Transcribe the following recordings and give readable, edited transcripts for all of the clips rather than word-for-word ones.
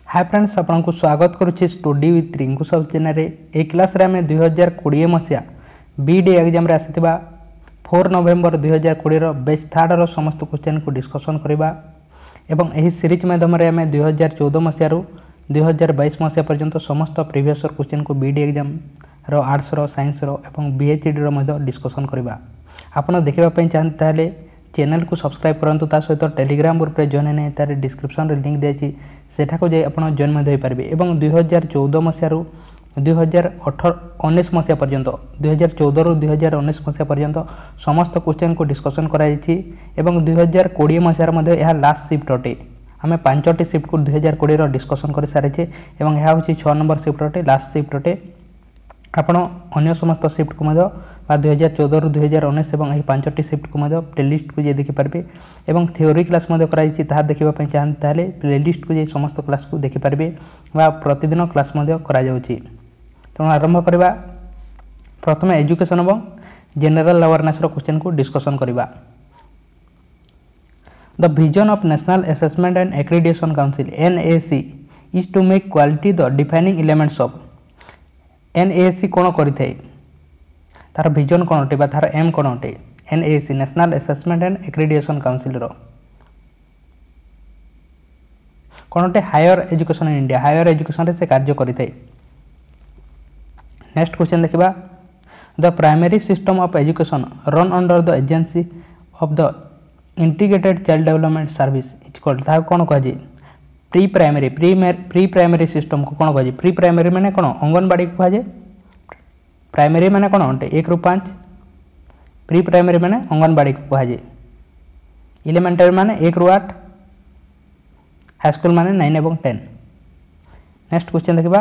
Hi friends आपको स्वागत करुच्ची study with Rinku सब चैनल ए क्लास रे आम 2020 मसीहा बीडी एग्जाम आसीथिबा 4 नवेम्बर 2020 बेच थर्ड समस्त क्वेश्चन को डिस्कसन करबा एवं एही सीरीज माध्यम आम 2014 मसीह 2022 मसीहा पर्यंत समस्त प्रीवियस क्वेश्चन को बीडी एग्जाम रो आर्ट्स रो साइंस रो एवं बीएचडी रो मध्य डिस्कसन करबा आपण देखिबा पई चाहते ताले चैनल को सब्सक्राइब करंतु ता सहित टेलीग्राम ग्रुप रे जॉइन नै तार डिस्क्रिप्शन रे लिंक देछि सेठा को जे आपण जॉइन मध्ये होई परबे एवं 2014 मसीह रु 2019 मसीहा पर्यंत 2014 रु 2019 मसीहा पर्यंत समस्त क्वेश्चन को डिस्कशन करा जायछि एवं 2020 मसीहा मध्ये यह लास्ट शिफ्ट अटे आमे 5टी शिफ्ट को 2020 रो डिस्कशन कर सारिछे एवं यह होछि 6 नंबर शिफ्ट अटे लास्ट शिफ्ट अटे आपण अन्य समस्त शिफ्ट को मध्य 2014 रु 2019 एवं एही 5टी शिफ्ट को मध्य प्लेलिस्ट को जे देखि परबे एवं थ्योरी क्लास मध्य कराइछि ता देखिबा पई चाहते ताले प्लेलिस्ट को जे समस्त क्लास को देखि परबे वा प्रतिदिन क्लास मध्य करा जाउछि। तो आरंभ करबा प्रथम एजुकेशन एवं जनरल अवेयरनेस रो क्वेश्चन को डिस्कशन करबा। The vision of national assessment and accreditation council NAAC is to make quality the defining elements of NAAC कोन करिथाय तार विजन कोन अटे बा तार एम कोन अटे NAAC national assessment and accreditation council रो कोन अटे higher education in India higher education रे से कार्य करिथाय। नेक्स्ट क्वेश्चन देखिबा the primary system of education run under the agency of the integrated child development service is called ता कोन कहजे प्री प्राइमरी सिस्टम को कोन कहजे प्री प्राइमरी माने कोन अंगनवाड़ी को कहजे प्राइमरी माने कोन अंटे 1 रु 5 प्री प्राइमरी माने अंगनवाड़ी को कहजे एलिमेंटरी माने 1 रु 8 हाई स्कूल माने 9 एवं 10। नेक्स्ट क्वेश्चन देखिबा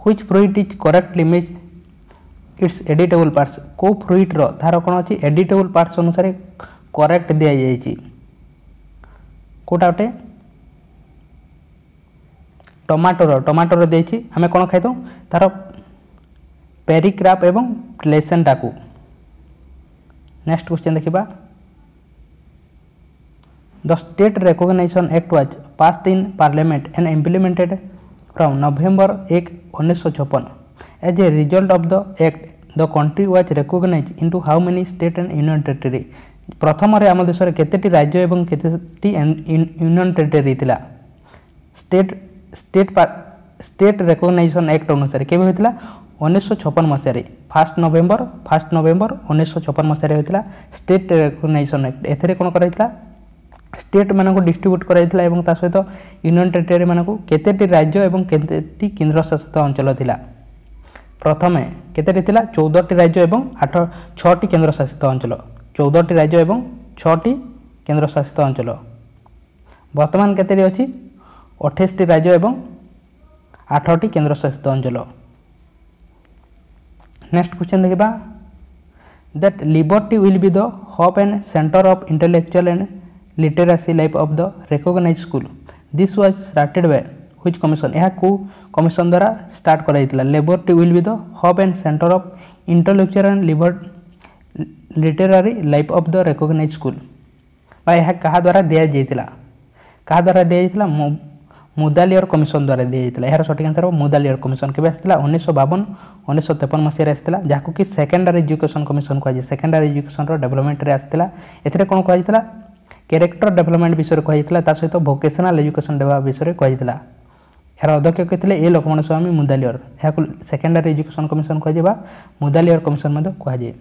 which fruit is correctly mix it's editable parts को फ्रूट रो थार कोन अछि एडिटेबल पार्ट्स अनुसार करेक्ट दिया जायछि कोटा अटे टमाटो देछि हमें कोन खाइतो तार पेरिक्राप एवं प्लेसेंटा को। नेक्स्ट क्वेश्चन देखिबा the state recognition act was passed in parliament and implemented from November 1 1956 as a result of the act the country was recognised into how many state and union territory प्रथम रे आम देश रे केतेटी राज्य एवं केतेटी यूनियन टेरिटरी थिला स्टेट रिकॉग्निशन एक्ट अनुसार केबे होइतिला 1956 मसिया रे 1 नवेम्बर 1956 मसिया रे होइतिला स्टेट रिकॉग्निशन एक्ट एथरे कोन कराइतिला स्टेट माने को डिस्ट्रीब्यूट कराइतिला एवं ता सहित यूनियन टेरिटरी माने को केतेटी राज्य एवं केतेटी केंद्र शासित अंचल थिला प्रथमे केतेटी थिला 14टी राज्य एवं 6टी केंद्र शासित अंचल 14टी राज्य एवं 6टी केंद्र शासित अंचल वर्तमान केतेटी अछि 28टी राज्य एवं 8टी केंद्र शासित अंचल। नेक्स्ट क्वेश्चन देखिबा that liberty will be the hub and centre of intellectual and literacy life of the recognised school this was started by which commission यह को कमीशन द्वारा स्टार्ट कराइतिला liberty will be the hub and centre of intellectual and literary life of the recognised school बा यह कहा द्वारा दिया जाइतिला Mudaliar commission द्वारा दिया जाइतिला यार सठिक आंसर मुदालियर कमीशन केबे आसितिला 1952 1953 मसिया रे आसितिला जाको कि सेकेंडरी एजुकेशन कमीशन कहै सेकेंडरी एजुकेशन रो डेवलपमेंट रे आसितिला एथरे कोन कहैतिला कैरेक्टर डेवलपमेंट विषय कहैतिला ता सहित वोकेशनल एजुकेशन देवा विषय कहैतिला यार अध्यक्ष केतिले ए लोकमान्य स्वामी मुदालियर याको सेकेंडरी एजुकेशन कमीशन कहै बा मुदालियर कमीशन मध्ये कहै।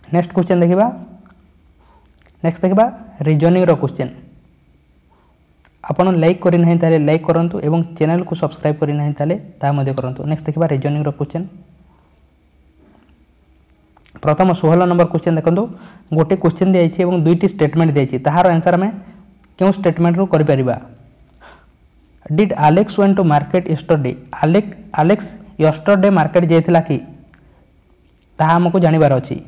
नेक्स्ट क्वेश्चन देखिबा रीजनिंग रो क्वेश्चन आपण लाइक करि नहीं ताले लाइक करंतु एवं चैनल को सब्सक्राइब करि नहीं ताले ता मध्ये करंतु। नेक्स्ट देखिबा रीजनिंग रो क्वेश्चन प्रथम 16 नंबर क्वेश्चन देखंतु गोटे क्वेश्चन दिया छै एवं दुईटी स्टेटमेंट दिया छै ताहार आंसर हमें क्यों स्टेटमेंट रो करि परिबा did Alex went to market yesterday Alex yesterday market जेथिला कि ताहा हमको जानिबार अछि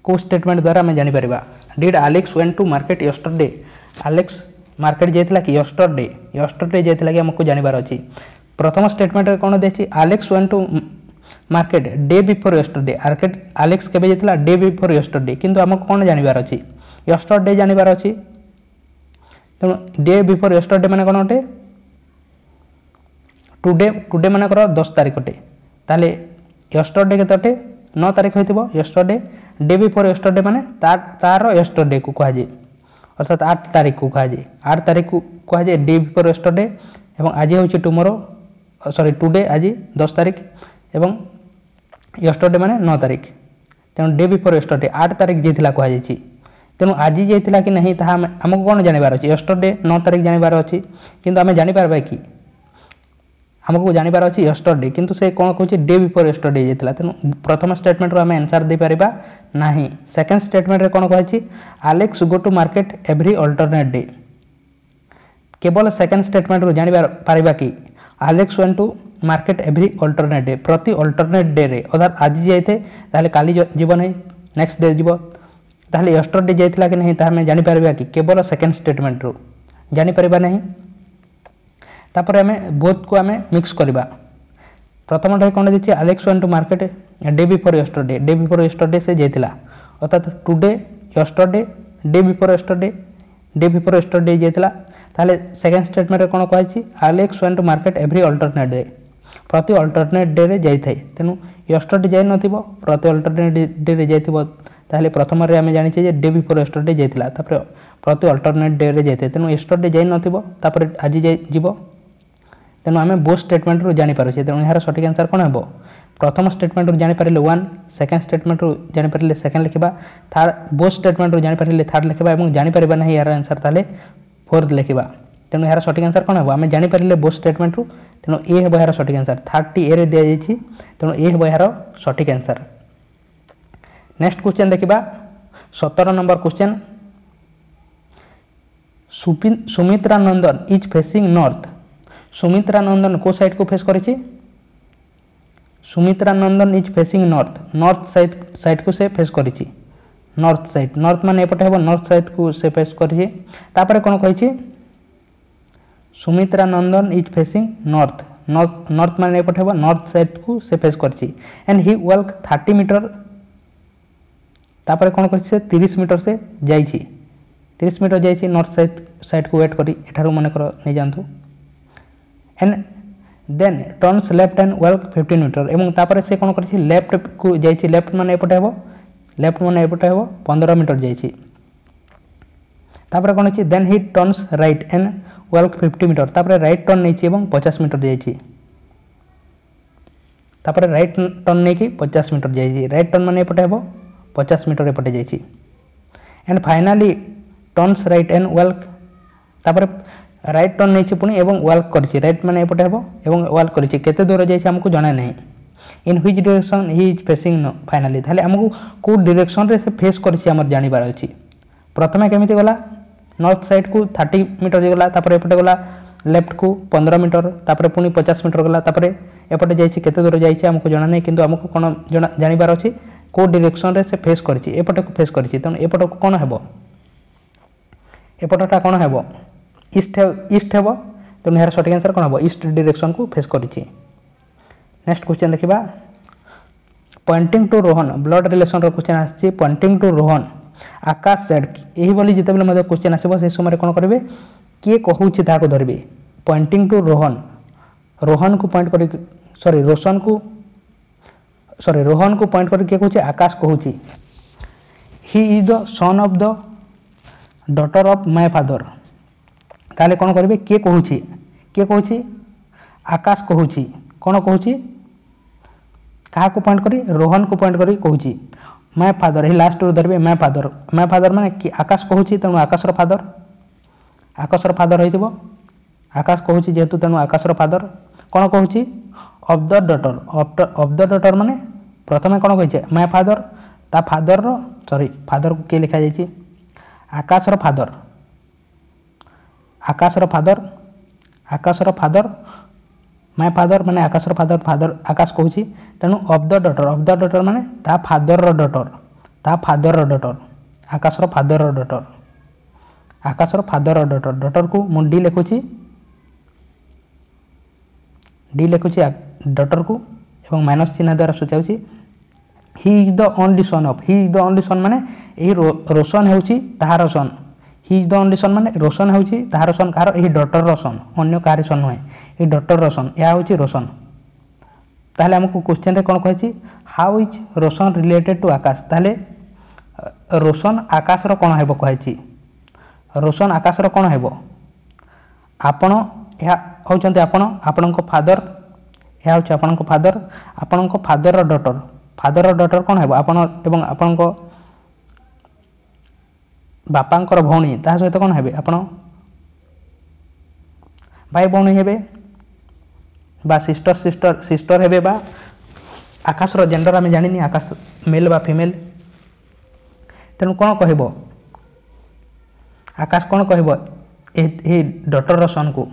को स्टेटमेंट द्वारा हमें जानि परिबा did Alex went to market yesterday Alex market जेथिला कि यस्टरडे जेथिला कि हमको जानिबार अछि प्रथम स्टेटमेंट रे कोन देछि Alex went to market day before yesterday Alex केबे जेथिला डे बिफोर यस्टरडे किंतु हमको कोन जानिबार अछि यस्टरडे जानिबार अछि तो डे बिफोर यस्टरडे माने कोन होते टुडे टुडे मानकर 10 तारिख अटे ताले यस्टरडे केते 9 तारिख होइतिबो यस्टरडे डे बिफोर यस्टरडे माने तार यस्टरडे को कहा जाय अर्थात 8 तारिख को कहा जाय 8 तारिख को कहा जाय डे बिफोर यस्टरडे एवं आज होछि टुमरो सॉरी टुडे आज 10 तारिख एवं यस्टरडे माने 9 तारिख तेणु डे बिफोर यस्टरडे 8 तारिख जेथिला कहा जायछि तेणु आज जेथिला कि नहीं ताहा हमको कोन जानिबार अछि यस्टरडे 9 तारिख जानिबार अछि किंतु आमे जानि पारबा कि हमको जानिबार अछि यस्टरडे किंतु से कोन कहछि डे बिफोर यस्टरडे जेथिला तेणु प्रथम स्टेटमेंट रो आमे आंसर दे पारिबा नाही सेकंड स्टेटमेंट रे कोन कहछि Alex go to market every alternate day केवल सेकंड स्टेटमेंट रो जानिबार पारिबा कि Alex went to market every alternate day प्रति अल्टरनेट डे रे अर्थात आज जाइते ताले काली जीवन है नेक्स्ट डे जीव ताले यस्टरडे जाइतिला कि नहीं ता हमें जानि पारिबा कि केवल सेकंड स्टेटमेंट रो जानि पारिबा नहीं तापर हमें बोथ को हमें मिक्स करबा प्रथम रे कोन दिछि Alex went to market day before yesterday से जाइतिला अर्थात today yesterday day before yesterday जाइतिला ताले सेकंड स्टेटमेंट रे कोन कहछि Alex went to market every alternate day प्रति अल्टरनेट डे रे जाइथाय तेनु यस्टरडे जाय नथिबो प्रति अल्टरनेट डे रे जाइथिबो ताले प्रथम रे हमें जानि छै जे डे बिफोर यस्टरडे जाइतिला तापर प्रति अल्टरनेट डे रे जाइथाय तेनु यस्टरडे जाय नथिबो तापर आज जाय जीवो तेनु हमें बोथ स्टेटमेंट रो जानि पारो छै तेनु यार सटीक आंसर कोन हेबो प्रथम स्टेटमेंट रो जानि पारिले 1 सेकंड स्टेटमेंट रो जानि पारिले सेकंड लिखिबा थर्ड बोथ स्टेटमेंट रो जानि पारिले थर्ड लिखिबा एवं जानि पारिबा नहीं यार आंसर ताले फोर्थ लिखिबा तेनु यार सटीक आंसर कोन हेबो हमें जानि पारिले बोथ स्टेटमेंट रो तेनु ए हेबो यार सटीक आंसर 30 ए रे दिया जायछि तेनु ए हेबो यार सटीक आंसर नेक्स्ट क्वेश्चन देखिबा 17 number question Sumitra Nandan is facing north Sumitra Nandan को साइड को फेस करिछि Sumitra Nandan is facing north side को से फेस करिछि नॉर्थ माने एपटे हेबो नॉर्थ साइड को से फेस करिछि तापर कोन कहिछि Sumitra Nandan is facing north माने एपटे हेबो नॉर्थ साइड को से फेस करिछि एंड ही वॉक 30 मीटर तापर कोन करिछि से 30 मीटर से जाइछि 30 मीटर जाइछि नॉर्थ साइड को वेट करी एठारु माने कर नै जानथु and then turns left and walk 15 metre एवं तापर से कोन करिछि लेफ्ट को जाइछि लेफ्ट माने एपटे हेबो 15 मीटर जाइछि तापर कोन अछि then he turns right and walk 50 metre तापर राइट टर्न नैछि एवं 50 मीटर जाइछि तापर राइट टर्न नै कि 50 मीटर जाइछि राइट टर्न माने एपटे हेबो 50 मीटर एपटे जाइछि and finally turns right and walk तापर राइट टर्न नैछि पुनी एवं वॉक करिछि राइट माने एपटे हेबो एवं वॉक करिछि केते दूर जाइछि हमकु जणा नै in which direction he is facing finally थाले हमकु को डायरेक्शन रे से फेस करिछि हमर जानिबार अछि प्रथमे केमिति गला नॉर्थ साइड को 30 मीटर गला तापर एपटे गला लेफ्ट को 15 मीटर तापर पुनी 50 मीटर गला तापर एपटे जाइछि केते दूर जाइछि हमकु जणा नै किंतु हमकु कोन जानिबार अछि को डायरेक्शन रे से फेस करिछि एपटे को फेस करिछि तन एपटे को कोन हेबो एपटटा कोन हेबो ईस्ट हेबो तन यार सटीक आंसर कोन हेबो ईस्ट डायरेक्शन को फेस करिछि नेक्स्ट क्वेश्चन देखिबा pointing to Rohan blood relation रो क्वेश्चन आछि pointing to Rohan Akash said एही बोली जेतेबेले मधे क्वेश्चन आसीबो से समय कोन करबे के कहूछि ताको धरबे पॉइंटिंग टू रोहन को पॉइंट करी रोहन को पॉइंट करी के कहूछि आकाश कहूछि he is the son of the daughter of my father ताले कोन करबे के कहूछि आकाश कहूछि कोन कहूछि कहा को पॉइंट करी रोहन को पॉइंट करी कहूछि माय फादर ही लास्ट रो धरबे माय फादर माने कि आकाश कहूछि तनु आकाश रो फादर होइतिबो आकाश कहूछि जेतु तनु आकाश रो फादर कोन कहूछि ऑफ द डॉटर माने प्रथमे कोन कहिছে माय फादर ता फादर रो फादर को के लिखा जायछि आकाश रो फादर माय फादर माने आकाश रो फादर आकाश कहूछि तनु ऑफ द डॉटर माने ता फादर रो डॉटर आकाश रो फादर रो डॉटर को मु डी लिखुछि डॉटर को एवं माइनस चिन्ह द्वारा सूचाउछि he is the only son माने एही रोशन हेउछि ताहार सन ହି ଇଜ୍ ଦ ଓନ୍ଲି ସନ୍ ମାନେ ରୋଶନ ହେଉଛି ତାହାର ସନ୍, କାହାର? ଏହି ଡଟରର ସନ୍, ଅନ୍ୟ କାହାରି ସନ୍ ନୁହେଁ, ଏହି ଡଟରର ସନ୍, ଏହା ହେଉଛି ରୋଶନ। ତାହେଲେ ଆମକୁ କ୍ୱେଶ୍ଚନରେ କ'ଣ କହିଛି? How is Roshan related to Akash. ତାହେଲେ ରୋଶନ ଆକାଶର କ'ଣ ହେବ କୁହାଯାଇଛି? ରୋଶନ ଆକାଶର କ'ଣ ହେବ? ଆପଣ, ଏହା ହେଉଛନ୍ତି ଆପଣ, ଆପଣଙ୍କ ଫାଦର, ଏହା ହେଉଛି ଆପଣଙ୍କ ଫାଦର, ଆପଣଙ୍କ ଫାଦରର ଡଟର। ଫାଦରର ଡଟର କ'ଣ ହେବ? ଆପଣ ଏବଂ ଆପଣଙ୍କ ବାପାଙ୍କର ଭଉଣୀ, ତାହା ସହିତ କ'ଣ ହେବେ? ଆପଣ ଭାଇ ଭଉଣୀ ହେବେ ବା ସିଷ୍ଟର ହେବେ, ବା ଆକାଶର ଜେଣ୍ଡର ଆମେ ଜାଣିନି, ଆକାଶ ମେଲ୍ ବା ଫିମେଲ୍। ତେଣୁ କ'ଣ କହିବ? ଆକାଶ କ'ଣ କହିବ ଏହି ଡଟରର ସନ୍କୁ?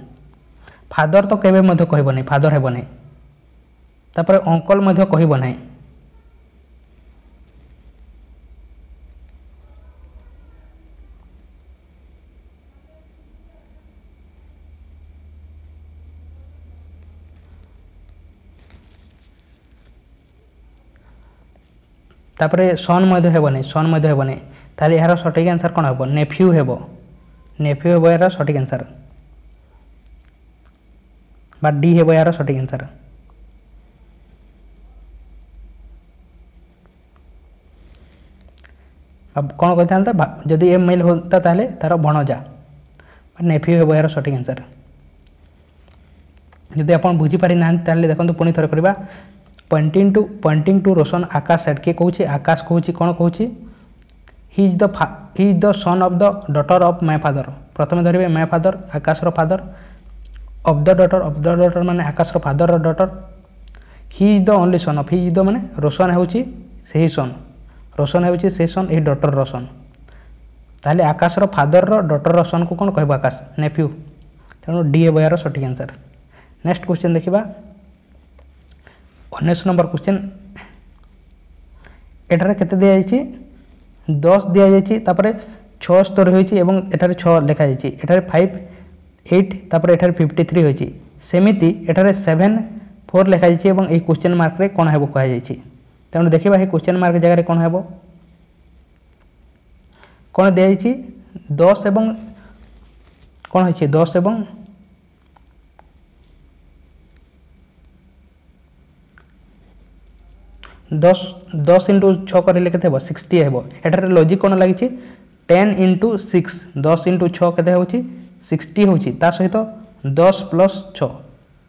ଫାଦର ତ କେବେ ମଧ୍ୟ କହିବନି, ଫାଦର ହେବ ନାହିଁ। ତାପରେ ଅଙ୍କଲ ମଧ୍ୟ କହିବ ନାହିଁ। ତାପରେ ସନ୍ ମଧ୍ୟ ହେବ ନାହିଁ, ସନ୍ ମଧ୍ୟ ହେବ ନାହିଁ। ତାହେଲେ ଏହାର ସଠିକ୍ ଆନ୍ସର୍ କ'ଣ ହେବ? ନେଫ୍ୟୁ ହେବ, ନେଫ୍ୟୁ ହେବ ଏହାର ସଠିକ୍ ଆନ୍ସର୍, ବା ଡି ହେବ ଏହାର ସଠିକ୍ ଆନ୍ସର୍। କ'ଣ କହିଥାନ୍ତା? ଯଦି ଏ ମେଲ୍ ହୁଅନ୍ତା ତାହେଲେ ତାର ଭଣଜା, ନେଫ୍ୟୁ ହେବ ଏହାର ସଠିକ୍ ଆନ୍ସର୍। ଯଦି ଆପଣ ବୁଝିପାରିନାହାନ୍ତି ତାହେଲେ ଦେଖନ୍ତୁ, ପୁଣି ଥରେ କରିବା। Pointing to Roshan Akash said. କିଏ କହୁଛି? ଆକାଶ କହୁଛି। କ'ଣ କହୁଛି? He is the son of the daughter of my father. ପ୍ରଥମେ ଧରିବେ ମାଇ ଫାଦର, ଆକାଶର ଫାଦର, ଅଫ୍ ଦ ଡଟର ମାନେ ଆକାଶର ଫାଦରର ଡଟର। He is the only son of, he is the ମାନେ ରୋଶନ ହେଉଛି ସେହି ସନ୍, ରୋଶନ ହେଉଛି ସେହି ସନ୍, ଏହି ଡଟରର ସନ୍। ତାହେଲେ ଆକାଶର ଫାଦରର ଡଟରର ସନ୍କୁ କ'ଣ କହିବ? ଆକାଶ, ନେଫ୍ୟୁ। ତେଣୁ ଡି ହେବ ଏହାର ସଠିକ୍ ଆନ୍ସର୍। ନେକ୍ସଟ କ୍ୱେଶ୍ଚନ୍ ଦେଖିବା, 19 ନମ୍ବର କ୍ୱେଶ୍ଚନ୍। ଏଠାରେ କେତେ ଦିଆଯାଇଛି? 10 ଦିଆଯାଇଛି, ତାପରେ 6 ସ୍ତର ହୋଇଛି ଏବଂ ଏଠାରେ 6 ଲେଖାଯାଇଛି। ଏଠାରେ 5, 8, ତାପରେ ଏଠାରେ 53 ହୋଇଛି। ସେମିତି ଏଠାରେ 7, 4 ଲେଖାଯାଇଛି ଏବଂ ଏହି କ୍ୱେଶ୍ଚନ୍ ମାର୍କରେ କ'ଣ ହେବ କୁହାଯାଇଛି? ତେଣୁ ଦେଖିବା ଏହି କ୍ୱେଶ୍ଚନ୍ ମାର୍କ ଜାଗାରେ କ'ଣ ହେବ? କ'ଣ ଦିଆଯାଇଛି? 10 ଏବଂ କ'ଣ ହୋଇଛି? 10 ଏବଂ 10 ଇଣ୍ଟୁ 6 କରିଲେ କେତେ ହେବ? 60 ହେବ। ଏଠାରେ ଲଜିକ୍ କ'ଣ ଲାଗିଛି? 10 ଇଣ୍ଟୁ 6, 10 ଇଣ୍ଟୁ 6 କେତେ ହେଉଛି? 60 ହେଉଛି। ତା ସହିତ 10 ପ୍ଲସ୍ 6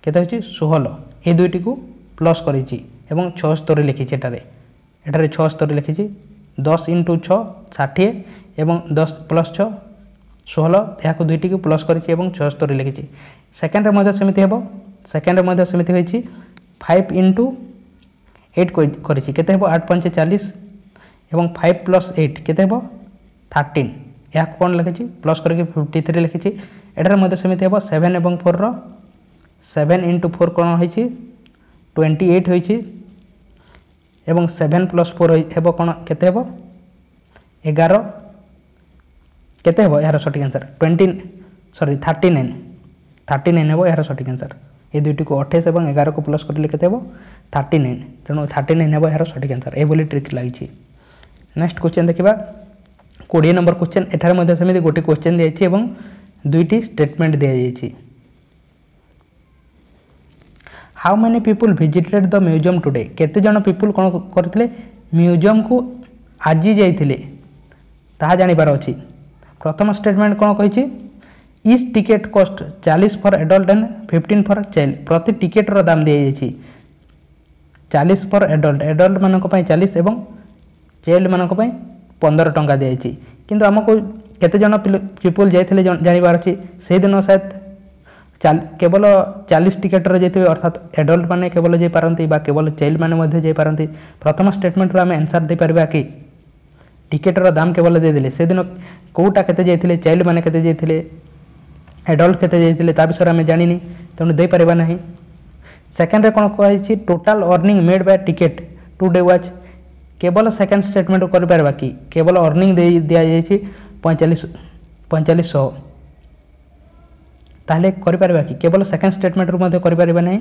କେତେ ହେଉଛି? 16। এই ଦୁଇଟିକୁ ପ୍ଲସ୍ କରିଛି ଏବଂ 6 ସ୍ତରୀ ଲେଖିଛି। ଏଠାରେ 6 ସ୍ତରୀ ଲେଖିଛି। 10 ଇଣ୍ଟୁ 6 60 ଏବଂ 10 ପ୍ଲସ୍ 6 16, ଏହାକୁ ଦୁଇଟିକୁ ପ୍ଲସ୍ କରିଛି ଏବଂ 6 ସ୍ତରୀ ଲେଖିଛି। ସେକେଣ୍ଡରେ ମଧ୍ୟ ସେମିତି ହେବ। ସେକେଣ୍ଡରେ ମଧ୍ୟ ସେମିତି ହୋଇଛି। 5 ଇଣ୍ଟୁ 8 କରିଛି, କେତେ ହେବ? 8 5 40 ଏବଂ 5 ପ୍ଲସ୍ 8 କେତେ ହେବ? 13। ଏହାକୁ କ'ଣ ଲେଖିଛି? ପ୍ଲସ୍ କରିକି 53 ଲେଖିଛି। ଏଠାରେ ମଧ୍ୟ ସେମିତି ହେବ। 7 ଏବଂ 4ର 7 ଇଣ୍ଟୁ 4 କ'ଣ ହୋଇଛି? 28 ହୋଇଛି ଏବଂ 7 ପ୍ଲସ୍ 4 ହେବ କ'ଣ? କେତେ ହେବ? 11। କେତେ ହେବ ଏହାର ସଠିକ୍ ଆନ୍ସର୍? 39 ହେବ ଏହାର ସଠିକ୍ ଆନ୍ସର୍। এই দুইটিକୁ 28 ଏବଂ 11କୁ ପ୍ଲସ୍ କରିଲେ କେତେ ହେବ? 39। ତେଣୁ 39 ହେବ ଏହାର ସଠିକ୍ ଆନ୍ସର୍। ଏହିଭଳି ଟ୍ରିକ୍ ଲାଗିଛି। ନେକ୍ସଟ କ୍ୱେଶ୍ଚନ୍ ଦେଖିବା, 20 ନମ୍ବର କ୍ୱେଶ୍ଚନ୍। ଏଠାରେ ମଧ୍ୟ ସେମିତି ଗୋଟିଏ କ୍ୱେଶ୍ଚନ୍ ଦିଆଯାଇଛି ଏବଂ ଦୁଇଟି ଷ୍ଟେଟମେଣ୍ଟ ଦିଆଯାଇଛି। How many people visited the museum today. କେତେ ଜଣ ପିପୁଲ୍ କ'ଣ କରିଥିଲେ? ମ୍ୟୁଜିୟମକୁ ଆଜି ଯାଇଥିଲେ, ତାହା ଜାଣିବାର ଅଛି। ପ୍ରଥମ ଷ୍ଟେଟମେଣ୍ଟ କ'ଣ କହିଛି? ଇଚ୍ ଟିକେଟ୍ କଷ୍ଟ 40 for adult and 15 for child. ପ୍ରତି ଟିକେଟ୍ର ଦାମ ଦିଆଯାଇଛି 40 ଫର୍ ଏଡଲ୍ଟ ମାନଙ୍କ ପାଇଁ 40 ଏବଂ ଚାଇଲ୍ଡ ମାନଙ୍କ ପାଇଁ 15 ଟଙ୍କା ଦିଆଯାଇଛି। କିନ୍ତୁ ଆମକୁ କେତେ ଜଣ ପିପୁଲ୍ ଯାଇଥିଲେ ଜାଣିବାର ଅଛି। ସେହିଦିନ ସାୟଦ କେବଳ 40 ଟିକେଟ୍ରେ ଯାଇଥିବେ, ଅର୍ଥାତ୍ ଏଡଲ୍ଟ ମାନେ କେବଳ ଯାଇପାରନ୍ତି ବା କେବଳ ଚାଇଲ୍ଡ ମାନେ ମଧ୍ୟ ଯାଇପାରନ୍ତି। ପ୍ରଥମ ଷ୍ଟେଟମେଣ୍ଟରୁ ଆମେ ଆନ୍ସର୍ ଦେଇପାରିବା କି ଟିକେଟ୍ର ଦାମ କେବଳ ଦେଇଦେଲେ ସେଦିନ କେଉଁଟା କେତେ ଯାଇଥିଲେ, ଚାଇଲ୍ଡ ମାନେ କେତେ ଯାଇଥିଲେ, ଏଡଲ୍ଟ କେତେ ଯାଇଥିଲେ, ତା ବିଷୟରେ ଆମେ ଜାଣିନି, ତେଣୁ ଦେଇପାରିବା ନାହିଁ। ସେକେଣ୍ଡରେ କ'ଣ କୁହାଯାଇଛି? Total earning made by ticket today watch. କେବଳ ସେକେଣ୍ଡ ଷ୍ଟେଟମେଣ୍ଟ କରିପାରିବା କି? କେବଳ ଅର୍ଣ୍ଣିଂ ଦିଆଯାଇଛି 4500, ତାହେଲେ କରିପାରିବା କି? କେବଳ ସେକେଣ୍ଡ ଷ୍ଟେଟମେଣ୍ଟରୁ ମଧ୍ୟ କରିପାରିବା ନାହିଁ।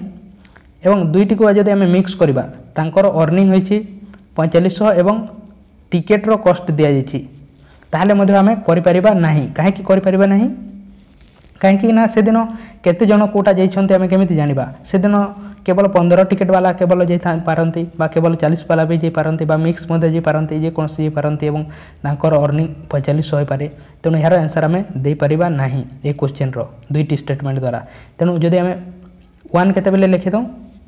ଏବଂ ଦୁଇଟିକୁ ଯଦି ଆମେ ମିକ୍ସ କରିବା, ତାଙ୍କର ଅର୍ଣ୍ଣିଂ ହୋଇଛି 4500 ଏବଂ ଟିକେଟ୍ର କଷ୍ଟ ଦିଆଯାଇଛି ताहले मध्य आमे करि परिबा नाही काहे कि करि परिबा नाही कहीं ना से दिन केते जन कोटा जाइछन्ते आमे केमिति जानिबा से दिन केवल 15 टिकेट वाला केवल जाई पारंती बा केवल 40 वाला भी जाई पारंती बा मिक्स मध्ये जाई पारंती जे कोनसी जाई पारंती एवं तांकर अर्निंग 45 होय पारे तेणु यार आंसर आमे दे परिबा नाही ए क्वेश्चन रो दुईटी स्टेटमेंट द्वारा तेणु जदि आमे 1 केते बेले लिखि दो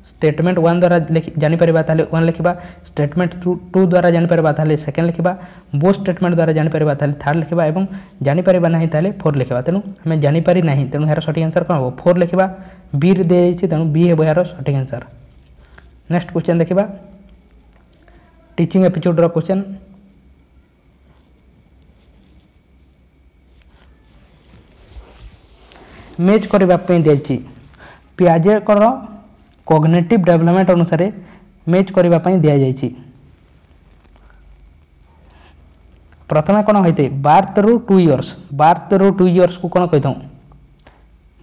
स्टेटमेंट 1 द्वारा जानि परिबा ताले 1 लिखिबा स्टेटमेंट 2 द्वारा जानि परिबा ताले सेकंड लिखिबा बो स्टेटमेंट द्वारा जानि परिबा ताले थर्ड लिखिबा एवं जानि परिबा नाही ताले 4 लिखिबा तेणु हमें जानि पारि नाही तेणु यार सठिक आंसर कोन हो 4 लिखिबा बी रे दे छि तेणु बी हे यार सठिक आंसर नेक्स्ट क्वेश्चन देखिबा टीचिंग एपिसोड रो क्वेश्चन मैच करबा पे दे छि पियाजे कर कॉग्निटिव डेवलपमेंट अनुसार मैच करबा पई दिया जाई छि प्रथमे कोन होइते 12 रु 2 इयर्स को कोन कहिथौ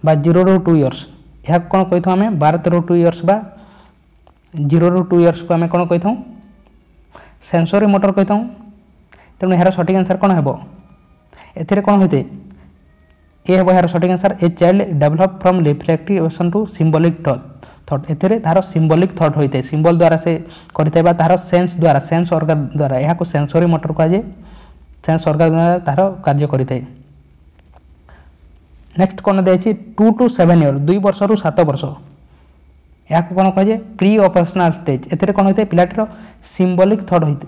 बा 0 रु 2 इयर्स यह कोन कहिथौ हमें 12 रु 2 इयर्स बा 0 रु 2 इयर्स को हमें कोन कहिथौ सेंसरी मोटर कहिथौ तेणु यार सठिक आंसर कोन हेबो एथिरे कोन होइते ए हेबो यार सठिक answer a child develop from reflective emotion to symbolic thought एथिरे तार सिंबॉलिक थॉट होइते सिंबल द्वारा से करथेबा तार सेंस ऑर्गन द्वारा यहा को सेंसरी मोटर कहा जे सेंस ऑर्गन द्वारा तार कार्य करिते नेक्स्ट कोन दे छि 2 टू 7 इयर 2 वर्ष रु 7 वर्ष यहा को कोन कह जे प्री ऑपरेशनल स्टेज एथिरे कोन होइते पिलाटीर सिंबॉलिक थॉट होइते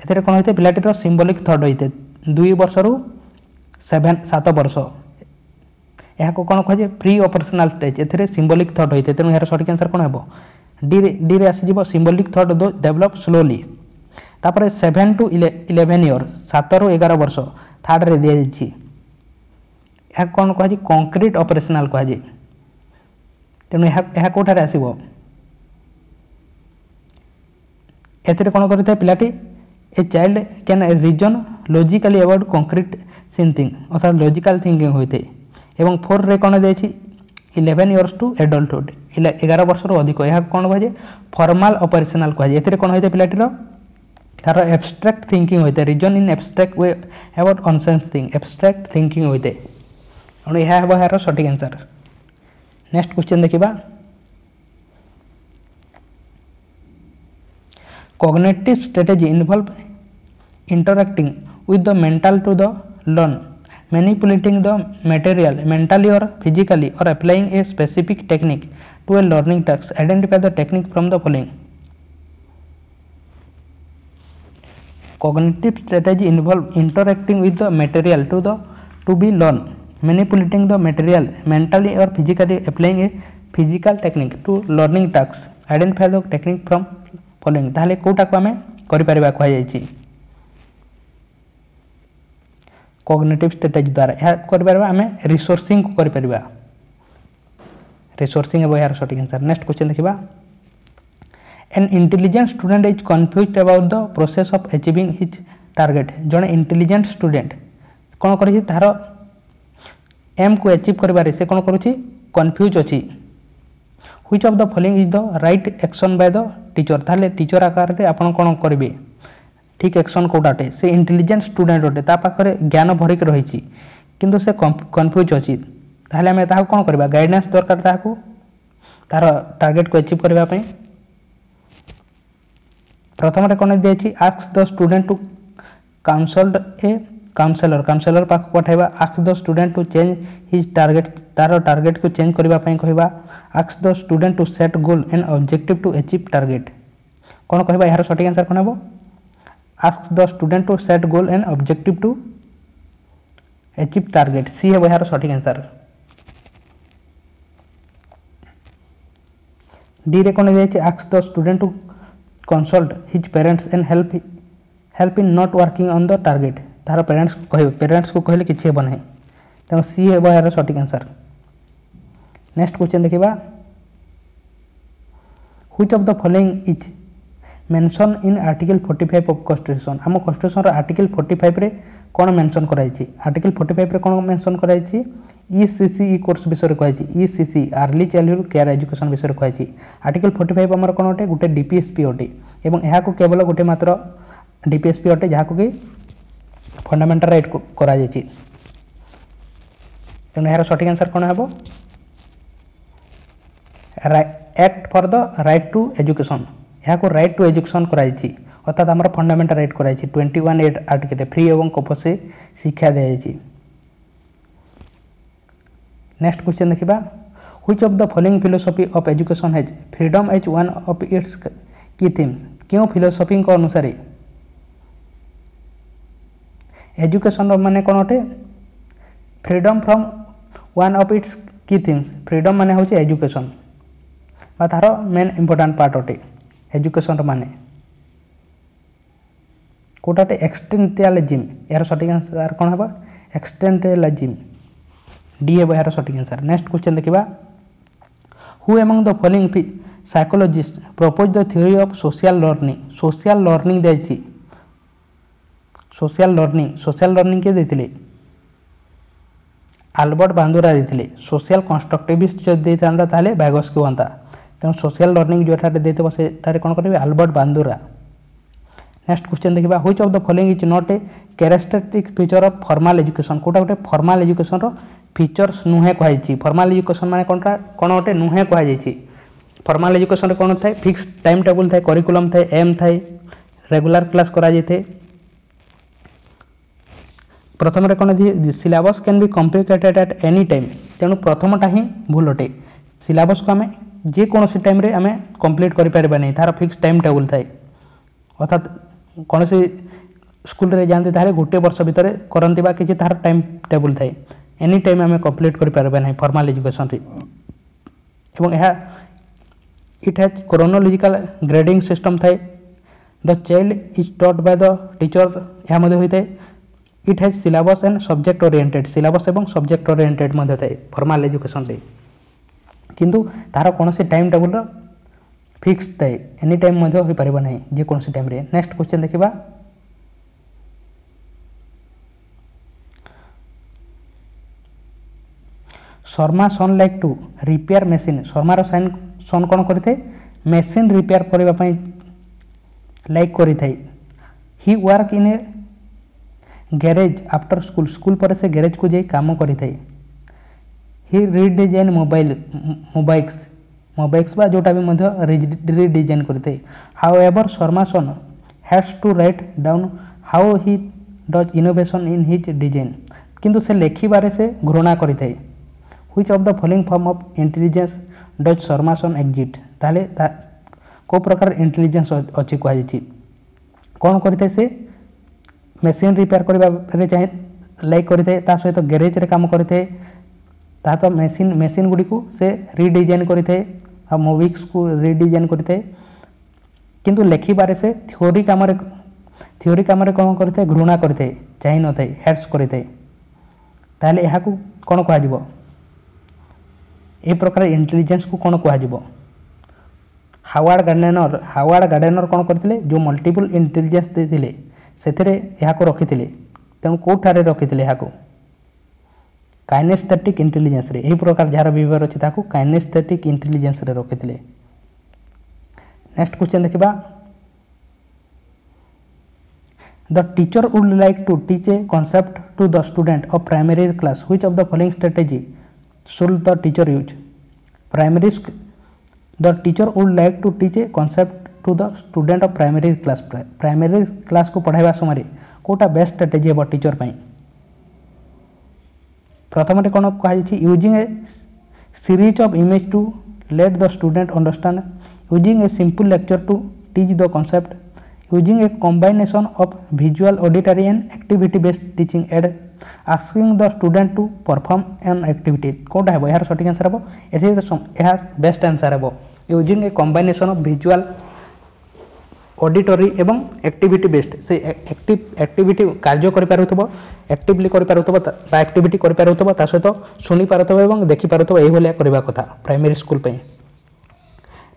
एथिरे कोन होइते पिलाटीर सिंबॉलिक थॉट होइते 2 वर्ष रु 7 वर्ष यहा को कोन कह जे प्री ऑपरेशनल स्टेज एथिरे सिंबॉलिक थॉट होइते तेनु यार सठिक आंसर कोन हेबो डी रे आसी जिवो सिंबॉलिक थॉट दो डेवलप स्लोली तापर 7 टू 11 इयर 7 रु 11 वर्ष थर्ड रे दिया जाछि यहा कोन कह जे कंक्रीट ऑपरेशनल कह जे तेनु यहा कोठारे आसीबो एथिरे कोन करथे पिलाटी a child can reason logically about concrete thinking अर्थात लॉजिकल थिंकिंग होइते एवं 4 रे कोन देछि 11 इयर्स टू एडल्टहुड 11 वर्ष रो अधिक यहा कोन कह जे फॉर्मल ऑपरेशनल कह जे एथिरे कोन होइते पिलाटी रो तार एब्स्ट्रैक्ट थिंकिंग होइते reason in abstract way about nonsense thing abstract thinking होइते अनु यहा हेबो यार सठिक आंसर नेक्स्ट क्वेश्चन देखिबा cognitive strategy involve interacting with the mental to the learn manipulating the material mentally or physically or applying a specific technique to a learning task identify the technique from the following cognitive strategy involve interacting with the material to be learned manipulating the material mentally or physically applying a physical technique to learning tasks identify the technique from following ताले कोटा को हमें करि परिबा कहै जाय छी cognitive strategy द्वारा या करि परिबा हमें रिसोर्सिंग को करि परिबा रिसोर्सिंग है यार सठिक आंसर नेक्स्ट क्वेश्चन देखिबा an intelligent student is confused about the process of achieving his target जने इंटेलिजेंट स्टूडेंट कोन करै छी तार एम को अचीव करबारे से कोन करू छी कंफ्यूज अछि which of the following is the right action by the teacher ताले टीचर आकार रे आपण कोन करबे ठीक एक्शन कोडाटे से इंटेलिजेंट स्टूडेंट ओटे ता पाखरे ज्ञान भरि के रहि छी किंतु से कंफ्यूज अछि ताले हमें ताहा कोन करबा गाइडेंस दरकार ताहा को तार टारगेट को अचीव करबा पई प्रथम रे कोन दे छी ask the student to consult a counsellor पाख पठाइबा ask the student to change his target तार टारगेट को चेंज करबा पई कहबा ask the student to set goal and objective to achieve target कोन कहबा यार सठिक आंसर कोन हेबो ask the student to set goal and objective to achieve target C हेबो यार सठिक आंसर डी रे कोन दे छी ask the student to consult his parents and help in not working on the target तार पेरेंट्स को कहले किछि हेबो नै तेनो सी हेबो यार सठिक आंसर नेक्स्ट क्वेश्चन देखिबा which of the following is mention in article 45 of constitution हम कॉन्स्टिट्यूशन रो आर्टिकल 45 रे कोन मेंशन कराई छी आर्टिकल 45 रे कोन मेंशन कराई छी ईसीसी कोर्स विषय रे कहै छी ECC early childhood care education विषय रे कहै छी आर्टिकल 45 हमर कोन ओटे गुटे डीपीएसपी ओटे एवं एहा को केवल गुटे मात्र डीपीएसपी अटे जहाँ कि फंडामेंटल राइट करा जायछि तेणु यार सठिक आंसर कौन है act for the right to education यहाँ को राइट टू एजुकेशन कराई अर्थात आम फंडामेंटल राइट कराई 21 आर्टिकल फ्री एवं कंपल्सरी शिक्षा दी जाए। नेक्स्ट क्वेश्चन देखा which of the following philosophy of education has freedom as one of its key theme क्यों फिलोसफी अनुसार एजुकेशन माने कौन अटे freedom from one of its key themes freedom माने होची एजुकेशन बा तार मेन इंपोर्टेंट पार्ट अटे एजुकेशन माने कोटाटे एक्सटेंटियलिज्म यार सठिक आंसर कौन है एक्सटेंटियलिज्म डी है यार सठिक आंसर। नेक्स्ट क्वेश्चन देखा who among the following psychologist propose the theory of social learning देछि सोशल लर्निंग के देथिले आल्बर्ट बांदुरा देथिले सोशल कंस्ट्रक्टिविस्ट जो देता ताले बैगस्की होता तेणु सोशल लर्निंग जो देते से कौन करेंगे आल्बर्ट बांदुरा। नेक्स्ट क्वेश्चन देखा which of the following is not a characteristic feature of formal education कोटा गोटे फॉर्मल एजुकेशन रो फीचर्स नुहे कहुई फॉर्मल एजुकेशन माने कौन गोटे नुहे कहुई फॉर्मल एजुकेशन कौन थाए फिक्स टाइम टेबल थाए करिकुलम थाए एम थाए रेगुलर क्लास करा जाए प्रथम कौन syllabus can be complicated at any time तेणु प्रथमटा ही भूल अटे सिलेबस को आम जेकोसी टाइम आम कंप्लीट करें तार फिक्स टाइम टेबल थाए अर्थात कौन से स्कूल रे जाते ताले गोटे वर्ष भितर करती किसी तार टाइम टेबल थाए एनी टाइम आम कंप्लीट करें फॉर्मल एजुकेशन एवं यह it has chronological grading system थाए the child is taught by the teacher यह होता है it has syllabus and subject oriented syllabus एवं सब्जेक्ट ओरिएंटेड थाए फॉर्मल एजुकेशन किंतु तार कौन से टाइम टेबल फिक्स थाए एनी टाइम हो पार ना जेकोसी टाइम। नेक्स्ट क्वेश्चन देखा Sharma son like to repair machine शर्मार सन कौन करते मेसीन रिपेयर करने लाइक करते he work in a garage after school पर से गैरेज को जाई काम करते ही रिडिजाइन मोबाइल्स बा जोटा भी रिडिजाइन करते however Sharma son has to write down how he does innovation in his design किंतु से लेखिबारे से घृणा करते which of the following form of intelligence does Sharma son exhibit ताले को प्रकार इंटेलिजेंस अच्छी कहुई कौन करते से मेसीन रिपेयर करने चाहे लाइक करते सहित गैरेज रे काम करते तो मेसीन गुड़ी को से रिडिजाइन करते मोबाइल्स को रिडिजाइन करते किंतु लेखिबारे से थ्योरी काम कौन करते घृणा करते चाहे न थे हेट्स करते ताले यह कौन कह ए प्रकार इंटेलिजेंस को कौन कह हावार्ड गार्डेनर कौन करते जो मल्टीपल इंटेलिजेंस देते से रखी तेणु कौठारे रखी काइनेस्थेटिक इंटेलिजेंस रे यही प्रकार जार विवरण अच्छी काइनेस्थेटिक इंटेलिजेंस रे रखी। नेक्स्ट क्वेश्चन देखा the teacher would like to teach a concept to the student of primary class which of the following strategy should the teacher use the teacher would like to teach a concept to the student of primary class को पढ़ाइबा समय कोटा best strategy है teacher पाई प्रथम कौन कहुई using a series of image to let the student understand using a simple lecture to teach the concept using a combination of visual auditory and activity based teaching aid asking the student to perform an activity कौटा है यार सठिक answer हे best answer है using a combination of visual auditory एवं activity based से activity कार्य actively activity सहित शुणी पारुथबो एवं देखि पारुथबो एही भलिया करबा कथा प्राइमरी स्कूल पे।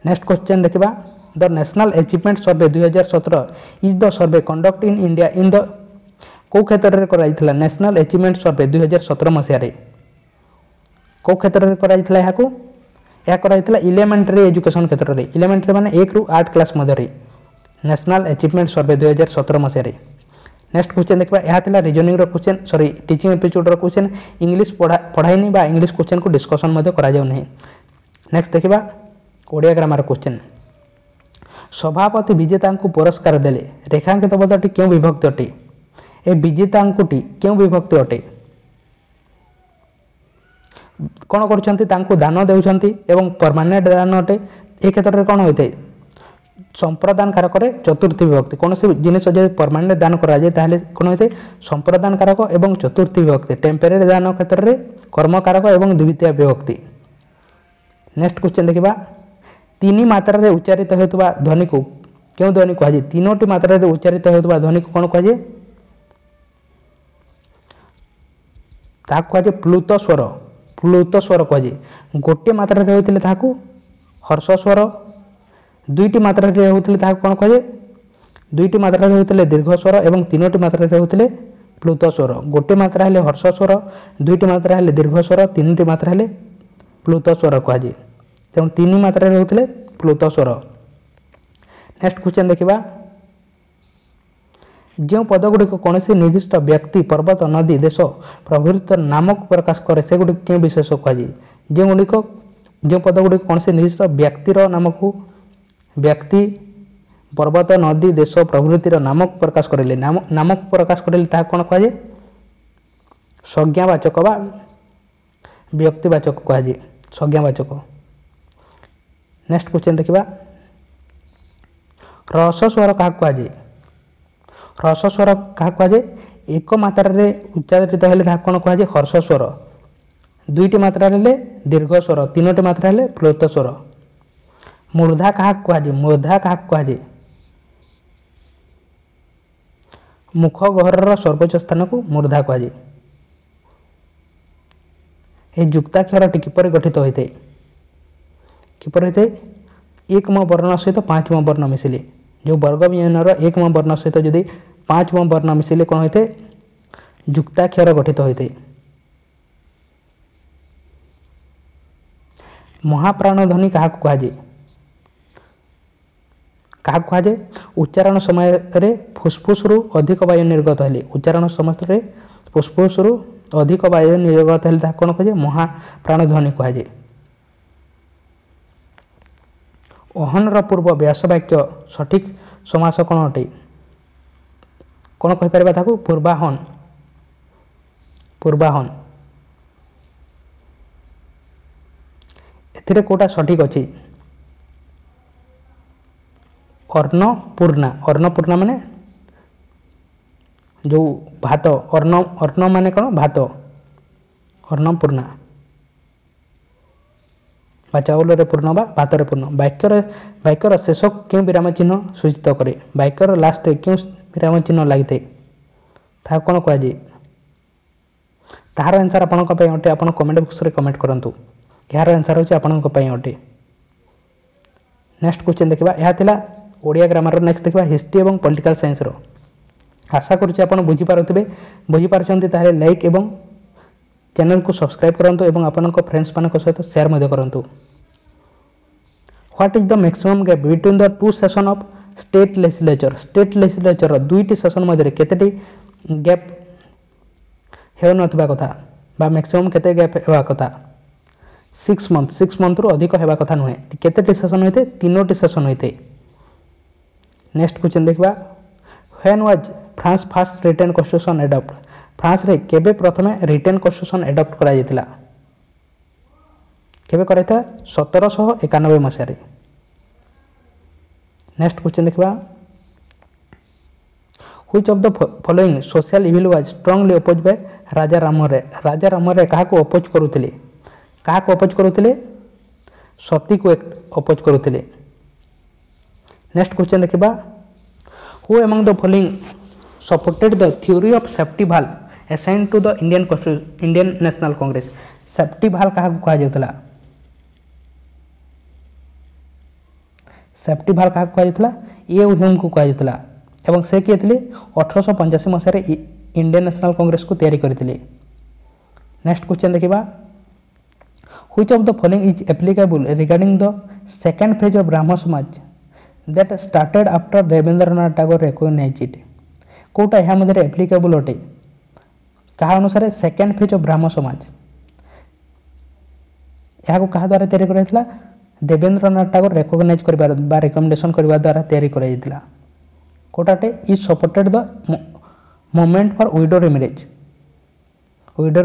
नेक्स्ट क्वेश्चन देखा the national achievement survey 2017 is the survey conduct in India in the को क्षेत्र में कराइथिला नेशनल अचीवमेंट सर्वे 2017 मसिया रे को क्षेत्र में कराइथिला यह कराइथिला एलिमेंटरी एजुकेशन क्षेत्र रे एलिमेंटरी माने 1 रु 8 क्लास मध्य रे ନ୍ୟାସନାଲ୍ ଆଚିଭମେଣ୍ଟ ସର୍ଭେ 2017 ମସିହାରେ। ନେକ୍ସଟ କ୍ୱେଶ୍ଚନ୍ ଦେଖିବା, ଏହା ଥିଲା ରିଜନିଂର କ୍ୱେଶ୍ଚନ୍, ସରି ଟିଚିଂ ଏପିସୋଡ଼ର କ୍ୱେଶ୍ଚନ୍। ଇଂଲିଶ ପଢ଼ାଇନି ବା ଇଂଲିଶ କ୍ୱେଶ୍ଚନ୍କୁ ଡିସ୍କସନ୍ ମଧ୍ୟ କରାଯାଉ ନାହିଁ। ନେକ୍ସଟ ଦେଖିବା ଓଡ଼ିଆ ଗ୍ରାମାର କ୍ୱେଶ୍ଚନ୍। ସଭାପତି ବିଜେତାଙ୍କୁ ପୁରସ୍କାର ଦେଲେ, ରେଖାଙ୍କିତ ପଦଟି କେଉଁ ବିଭକ୍ତି ଅଟେ? ଏ ବିଜେତାଙ୍କୁଟି କେଉଁ ବିଭକ୍ତି ଅଟେ? କ'ଣ କରୁଛନ୍ତି? ତାଙ୍କୁ ଦାନ ଦେଉଛନ୍ତି ଏବଂ ପରମାନେଣ୍ଟ ଦାନ ଅଟେ। ଏ କ୍ଷେତ୍ରରେ କ'ଣ ହୋଇଥାଏ? ସମ୍ପ୍ରଦାନ କାରକରେ ଚତୁର୍ଥୀ ବିଭକ୍ତି। କୌଣସି ଜିନିଷ ଯଦି ପରମାନେଣ୍ଟ ଦାନ କରାଯାଏ ତାହେଲେ କ'ଣ ହୋଇଥାଏ? ସମ୍ପ୍ରଦାନ କାରକ ଏବଂ ଚତୁର୍ଥୀ ବିଭକ୍ତି। ଟେମ୍ପୋରାରୀ ଦାନ କ୍ଷେତ୍ରରେ କର୍ମକାରକ ଏବଂ ଦ୍ୱିତୀୟ ବିଭକ୍ତି। ନେକ୍ସଟ କ୍ୱେଶ୍ଚନ୍ ଦେଖିବା, ତିନି ମାତ୍ରାରେ ଉଚ୍ଚାରିତ ହେଉଥିବା ଧ୍ୱନିକୁ କେଉଁ ଧ୍ୱନି କୁହାଯାଏ? ତିନୋଟି ମାତ୍ରାରେ ଉଚ୍ଚାରିତ ହେଉଥିବା ଧ୍ୱନିକୁ କ'ଣ କୁହାଯାଏ? ତାହାକୁ କୁହାଯାଏ ପ୍ଲୁତ ସ୍ୱର। ପ୍ଲୁତ ସ୍ୱର କୁହାଯାଏ। ଗୋଟିଏ ମାତ୍ରାରେ ହେଉଥିଲେ ତାହାକୁ ହର୍ଷ ସ୍ୱର, ଦୁଇଟି ମାତ୍ରାରେ ହେଉଥିଲେ ତାହାକୁ କ'ଣ କୁହାଯାଏ? ଦୁଇଟି ମାତ୍ରାରେ ହେଉଥିଲେ ଦୀର୍ଘ ସ୍ୱର ଏବଂ ତିନୋଟି ମାତ୍ରାରେ ହେଉଥିଲେ ପ୍ଲୁତ ସ୍ୱର। ଗୋଟିଏ ମାତ୍ରା ହେଲେ ହର୍ଷ ସ୍ୱର, ଦୁଇଟି ମାତ୍ରା ହେଲେ ଦୀର୍ଘ ସ୍ୱର, ତିନୋଟି ମାତ୍ରା ହେଲେ ପ୍ଲୁତ ସ୍ୱର କୁହାଯାଏ। ତେଣୁ ତିନି ମାତ୍ରାରେ ହେଉଥିଲେ ପ୍ଲୁତ ସ୍ୱର। ନେକ୍ସଟ କ୍ୱେଶ୍ଚନ୍ ଦେଖିବା, ଯେଉଁ ପଦଗୁଡ଼ିକ କୌଣସି ନିର୍ଦ୍ଦିଷ୍ଟ ବ୍ୟକ୍ତି, ପର୍ବତ, ନଦୀ, ଦେଶ ପ୍ରଭୃତିର ନାମକୁ ପ୍ରକାଶ କରେ ସେଗୁଡ଼ିକୁ କେଉଁ ବିଶେଷ କୁହାଯାଏ? ଯେଉଁ ପଦଗୁଡ଼ିକ କୌଣସି ନିର୍ଦ୍ଦିଷ୍ଟ ବ୍ୟକ୍ତିର ନାମକୁ, ବ୍ୟକ୍ତି, ପର୍ବତ, ନଦୀ, ଦେଶ ପ୍ରଭୃତିର ନାମକୁ ପ୍ରକାଶ କରିଲେ, ନାମକୁ ପ୍ରକାଶ କରିଲେ ତାହା କ'ଣ କୁହାଯାଏ? ସଂଜ୍ଞାବାଚକ ବା ବ୍ୟକ୍ତିବାଚକ କୁହାଯାଏ। ସଂଜ୍ଞାବାଚକ। ନେକ୍ସଟ କ୍ୱେଶ୍ଚନ୍ ଦେଖିବା, ରସ ସ୍ୱର କାହାକୁ କୁହାଯାଏ? ରସ ସ୍ୱର କାହାକୁ କୁହାଯାଏ? ଏକ ମାତ୍ରାରେ ଉଚ୍ଚାରିତ ହେଲେ ତାହାକୁ କ'ଣ କୁହାଯାଏ? ହର୍ଷ ସ୍ୱର। ଦୁଇଟି ମାତ୍ରାରେ ହେଲେ ଦୀର୍ଘ ସ୍ୱର, ତିନୋଟି ମାତ୍ରା ହେଲେ ପ୍ଲୁତ ସ୍ୱର। ମୂର୍ଦ୍ଧା କାହାକୁ କୁହାଯାଏ? ମୂର୍ଦ୍ଧା କାହାକୁ କୁହାଯାଏ? ମୁଖ ଗହ୍ୱରର ସର୍ବୋଚ୍ଚ ସ୍ଥାନକୁ ମୂର୍ଦ୍ଧା କୁହାଯାଏ। ଏହି ଯୁକ୍ତାକ୍ଷରଟି କିପରି ଗଠିତ ହୋଇଥାଏ? କିପରି ହୋଇଥାଏ? ଏକମ ବର୍ଣ୍ଣ ସହିତ ପାଞ୍ଚମ ବର୍ଣ୍ଣ ମିଶିଲେ। ଯେଉଁ ବର୍ଗ ବ୍ୟଞ୍ଜନର ଏକମ ବର୍ଣ୍ଣ ସହିତ ଯଦି ପାଞ୍ଚମ ବର୍ଣ୍ଣ ମିଶିଲେ କ'ଣ ହୋଇଥାଏ? ଯୁକ୍ତାକ୍ଷର ଗଠିତ ହୋଇଥାଏ। ମହାପ୍ରାଣ ଧ୍ୱନି କାହାକୁ କୁହାଯାଏ? କାହାକୁ କୁହାଯାଏ? ଉଚ୍ଚାରଣ ସମୟରେ ଫୁସ୍ଫୁସ୍ରୁ ଅଧିକ ବାୟୁ ନିର୍ଗତ ହେଲେ, ଉଚ୍ଚାରଣ ସମୟରେ ଫୁସ୍ଫୁସ୍ରୁ ଅଧିକ ବାୟୁ ନିର୍ଗତ ହେଲେ ତାହା କ'ଣ କୁହାଯାଏ? ମହାପ୍ରାଣ ଧ୍ୱନି କୁହାଯାଏ। ଅହନର ପୂର୍ବ ବ୍ୟାସ ବାକ୍ୟ ସଠିକ ସମାସ କ'ଣ ଅଟେ? କ'ଣ କହିପାରିବା ତାକୁ? ପୂର୍ବାହନ। ପୂର୍ବାହନ। ଏଥିରେ କେଉଁଟା ସଠିକ ଅଛି? ଅନ୍ନପୂର୍ଣ୍ଣା। ଅନ୍ନପୂର୍ଣ୍ଣା ମାନେ ଯେଉଁ ଭାତ, ଅନ୍ନ ମାନେ କ'ଣ? ଭାତ। ଅନ୍ନପୂର୍ଣ୍ଣା ବା ଚାଉଳରେ ପୂର୍ଣ୍ଣ ବା ଭାତରେ ପୂର୍ଣ୍ଣ। ବାକ୍ୟର ଶେଷ କେଉଁ ବିରାମ ଚିହ୍ନ ସୂଚିତ କରେ? ବାକ୍ୟର ଲାଷ୍ଟରେ କେଉଁ ବିରାମ ଚିହ୍ନ ଲାଗିଥାଏ ତାହା କ'ଣ କୁହାଯାଏ? ତାହାର ଆନ୍ସର ଆପଣଙ୍କ ପାଇଁ ଅଟେ। ଆପଣ କମେଣ୍ଟ ବକ୍ସରେ କମେଣ୍ଟ କରନ୍ତୁ। ଏହାର ଆନ୍ସର ହେଉଛି ଆପଣଙ୍କ ପାଇଁ ଅଟେ। ନେକ୍ସଟ କ୍ୱେଶ୍ଚନ୍ ଦେଖିବା, ଏହା ଥିଲା ଓଡ଼ିଆ ଗ୍ରାମାରର। ନେକ୍ସଟ ଦେଖିବା ହିଷ୍ଟ୍ରି ଏବଂ ପଲିଟିକାଲ ସାଇନ୍ସର। ଆଶା କରୁଛି ଆପଣ ବୁଝିପାରୁଛନ୍ତି। ତାହେଲେ ଲାଇକ୍ ଏବଂ ଚ୍ୟାନେଲକୁ ସବସ୍କ୍ରାଇବ୍ କରନ୍ତୁ ଏବଂ ଆପଣଙ୍କ ଫ୍ରେଣ୍ଡସ୍ମାନଙ୍କ ସହିତ ସେୟାର ମଧ୍ୟ କରନ୍ତୁ। What is the maximum gap between the two session of state legislature? State ଲେଜିସ୍ଲେଚରର ଦୁଇଟି ସେସନ୍ ମଧ୍ୟରେ କେତେଟି ଗ୍ୟାପ୍ ହେଉନଥିବା କଥା ବା ମ୍ୟାକ୍ସିମମ୍ କେତେ ଗ୍ୟାପ୍ ହେବା କଥା? 6 months। 6 monthରୁ ଅଧିକ ହେବା କଥା ନୁହେଁ। କେତେଟି ସେସନ୍ ହୋଇଥାଏ? 3ଟି ସେସନ୍ ହୋଇଥାଏ। ନେକ୍ସଟ କ୍ୱେଶ୍ଚନ୍ ଦେଖିବା, when was France first written constitution adopt? ଫ୍ରାନ୍ସରେ କେବେ ପ୍ରଥମେ ରିଟେନ୍ କନଷ୍ଟିଟ୍ୟୁସନ୍ ଆଡପ୍ଟ କରାଯାଇଥିଲା? କେବେ କରାଯାଇଥିଲା? 1791 ମସିହାରେ। ନେକ୍ସଟ କ୍ୱେଶ୍ଚନ୍ ଦେଖିବା, which of the following social evil was strongly oppose by Raja Ramray? Raja Ramray କାହାକୁ ଅପୋଜ୍ କରୁଥିଲେ? କାହାକୁ ଅପୋଜ୍ କରୁଥିଲେ? ସତୀକୁ ଅପୋଜ୍ କରୁଥିଲେ। ନେକ୍ସଟ କ୍ୱେଶ୍ଚନ୍ ଦେଖିବା, who among the following supported the theory of safety valve assigned to the Indian national Congress? Safety valve କାହାକୁ କୁହାଯାଉଥିଲା? Safety valve କାହାକୁ କୁହାଯାଇଥିଲା? ଏ ହ୍ୟୁମ୍ଙ୍କୁ କୁହାଯାଇଥିଲା। ଏବଂ ସେ କିଏ ଥିଲେ? 1885 ମସିହାରେ ଇଣ୍ଡିଆନ୍ ନ୍ୟାସନାଲ କଂଗ୍ରେସକୁ ତିଆରି କରିଥିଲେ। ନେକ୍ସଟ କ୍ୱେଶ୍ଚନ୍ ଦେଖିବା, which of the following is applicable regarding the second phase of Brahmo Samaj? that started after Rabindranath Tagore recognized it. कोटा यह मध्य एप्लिकेबल अटे क्या अनुसार सेकेंड फेज ऑफ ब्राह्म समाज यहाँ क्या द्वारा तैयारी कराइला देवेंद्रनाथ टागोर रेकग्नाइज करबा रिकमेंडेशन करबा द्वारा तैयारी कराइला कोटाटे is supported the movement for widow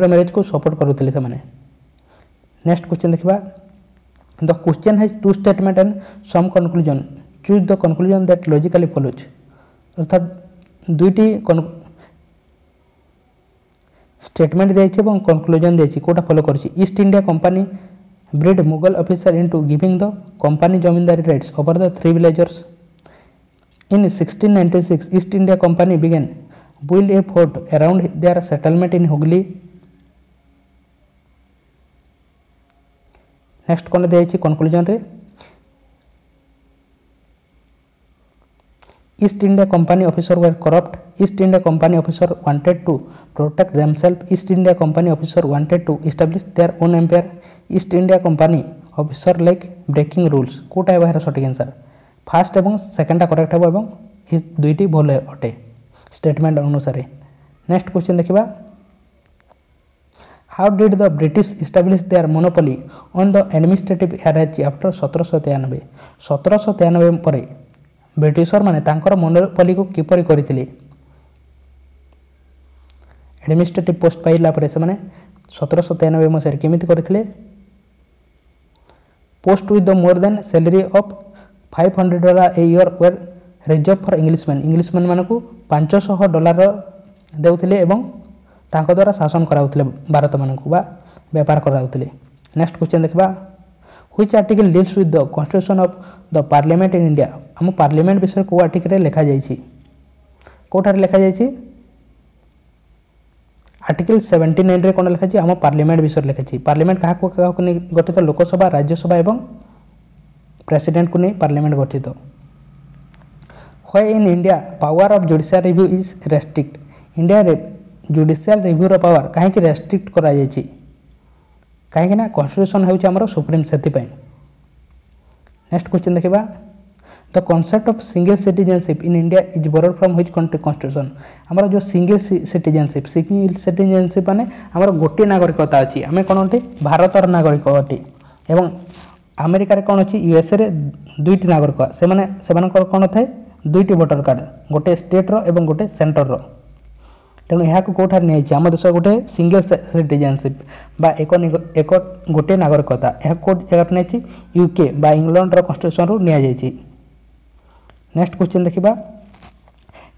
marriage को सपोर्ट करुले से नेक्स्ट क्वेश्चन देखा the question has two statement and some conclusion choose the conclusion that logically follows अर्थात दुईटी स्टेटमेंट देछि एवं कंक्लूजन देछि कोटा फॉलो करछि East India Company breed Mughal officer into giving the company zamindari rights over the three villagers in 1696 East India Company began build a fort around their settlement in Hooghly. Next कौन दिया conclusion रे East India Company officer were corrupt. East India Company officer wanted to protect themselves. East India Company officer wanted to establish their own empire. East India Company officer like breaking rules. Kota है सठिक answer fast एवं सेकेंडा correct है एवं दुईटी भल अटे statement अनुसार. Next question देखा how did the British establish their monopoly on the administrative hierarchy after 1793. 1793 पर ब्रिटिशर माने तांकर मोनोपोली को किपरि करथिले एडमिनिस्ट्रेटिव पोस्ट पाइला पर से माने 1793 मसीह केमिति करथिले post with the more than salary of $500 a year were reserve for Englishman मानकू $500 देउथिले एवं तांको द्वारा शासन कराउथिले भारत मानकू बा व्यापार कराउथिले. नेक्स्ट क्वेश्चन देखबा which article deals with the constitution of the parliament in India. हम पार्लियामेंट विषय को आर्टिकल लिखा जाइछि कोठार लिखा जाइछि आर्टिकल 79 रे कोन लिखा छि हम पार्लियामेंट विषय लिखा छि. पार्लियामेंट काहा को गठित लोकसभा राज्यसभा एवं प्रेसिडेंट को नहीं पार्लियामेंट गठित. Why in India power of judicial review is restrict. India रे जुडिशियल रिव्यू रो पावर काहे कि रेस्ट्रिक्ट करा जाइछि काहे ना कॉन्स्टिट्यूशन हेउछि हमरो सुप्रीम सेति पय. नेक्स्ट क्वेश्चन देखिबा the concept of single citizenship in India is borrowed from which country constitution. हमरो जो सिंगल सिटीजनशिप माने हमरो गोटे नागरिकता अछि हमें कोन होते भारतर नागरिक अटी एवं अमेरिका रे कोन अछि यूएसए रे दुईटी नागरिक से माने सेमानकर कोन थाए दुईटी वोटर कार्ड गोटे स्टेट रो एवं गोटे सेंटर रो. तेणु यहाँ को कौठार नहीं आम देश गोटे सिंगल सिटीजनशिप बा एक गोटे नागरिकता यह कौट जगह नहीं यूके बा इंग्लैंड रो कॉन्स्टिट्यूशन रू नि जाइछि. नेक्स्ट क्वेश्चन देखिबा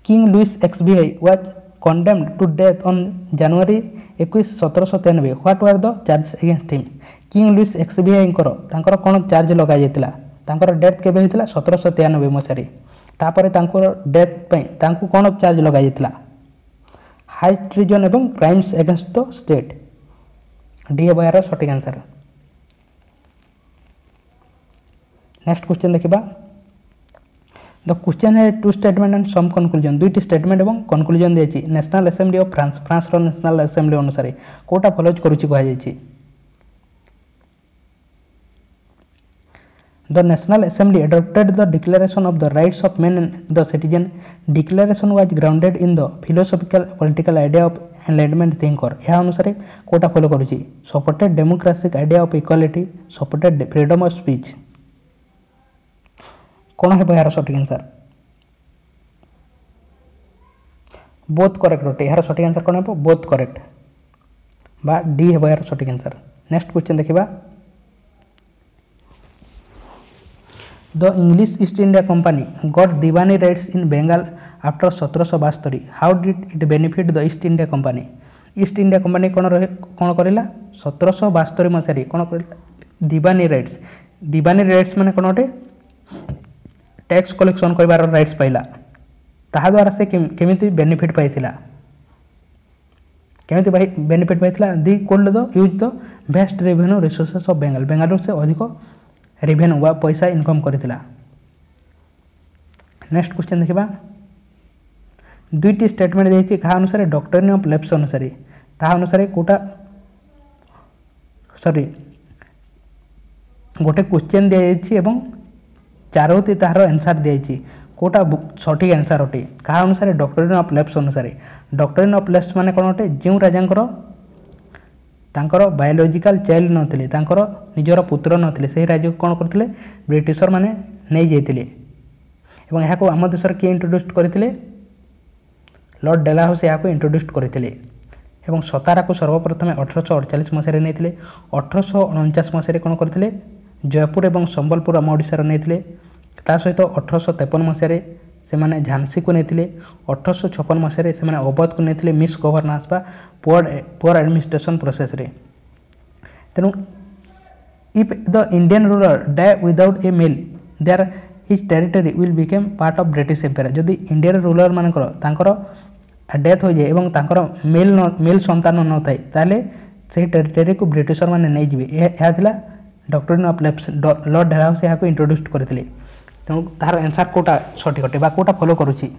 king Louis XVI was condemned to death on January 21 1793. What were the charges against him. King Louis XVI तांकर कोन चार्ज लगा जायतिला तांकर डेथ केबे होइतिला 1793 मसीह तापर तांकर डेथ पई तांकु कोन चार्ज लगा जायतिला हाई ट्रिजन एवं crimes against the state. D है यार सठिक आंसर. नेक्स्ट क्वेश्चन देखिबा द क्वेश्चन है two statement and some conclusion. दुईटी स्टेटमेंट एवं कंक्लूजन देछि नेशनल असेंबली ऑफ फ्रांस रो नेशनल असेंबली अनुसार कोटा फॉलोज करूछि कहै जाइछि. The National Assembly adopted the Declaration of the Rights of Men and the Citizen. Declaration was grounded in the philosophical political idea of enlightenment thinker. यह अनुसार कोटा follow करूछि supported democratic idea of equality, supported freedom of speech. कौन है यार सठिक answer both correct रोटे यार सठिक आंसर कौन है बोथ करेक्ट बा डी है यार सठिक आंसर. नेक्स्ट क्वेश्चन देखिबा The English East India Company got Diwani rights in Bengal after 1772. How did it benefit the East India Company? East India Company कौन करेला 1772 मसीह कौन करेला दिवानी राइट्स. दिवानी राइट्स माने कौन होटे टैक्स कलेक्शन करबार राइट्स पाइला ताहा द्वारा से केमिति बेनिफिट पाइथिला केमिति बेनिफिट पाइथिला they could the use the best revenue resources of Bengal. Bengaluru से अधिक रेवेन्यू वा पैसा इनकम करथिला. नेक्स्ट क्वेश्चन देखिबा दुईटी स्टेटमेंट देछि कहा अनुसार डॉक्ट्रिन ऑफ लेफ्ट अनुसार ताहा अनुसार कोटा सॉरी गोटे क्वेश्चन दिया जाइछि एवं चारोटी तार आंसर दिखाई कोटा सठिक आंसर अटे क्या अनुसार डॉक्ट्रिन ऑफ लेफ्ट अनुसार डॉक्ट्रिन ऑफ लेफ्ट माने कौन अटे जो राजा बायोलॉजिकल चाइल्ड नथिले निजर पुत्र नथिले से राज्य को कौन करथिले ब्रिटिशर माने नहीं जाइतिले एवं यहाँ को आम देश किए इंट्रोड्यूस करथिले लॉर्ड डेलाहाउस यहाँ को इंट्रोड्यूस करथिले एवं सतारा को सर्वप्रथम 1848 मसीह नहीं 1849 मसीह कौन करथिले जयपुर एवं संबलपुर आम ओडिशार नहीं ता सहित 1853 मसीह से माने झांसी को नहीं 1856 मसीह से माने अवध को नहीं मिस गवर्नेंस बा पुअर एडमिनिस्ट्रेशन प्रोसेस रे तेणु if the Indian ruler die without a male their his territory will became part of British empire जदि इंडियन रूलर मानकर डेथ हो जाए एवं तांकर मेल संतान न थाए ताले से टेरिटरी को ब्रिटिशर माने नहीं जिवे यह थिला डॉक्ट्रिन ऑफ लेफ्ट लॉर्ड डेलाहाउस यहाँ को इंट्रोड्यूस करथिले तेणु तार आंसर कोटा सठिक अटे बा कोटा फॉलो करुछि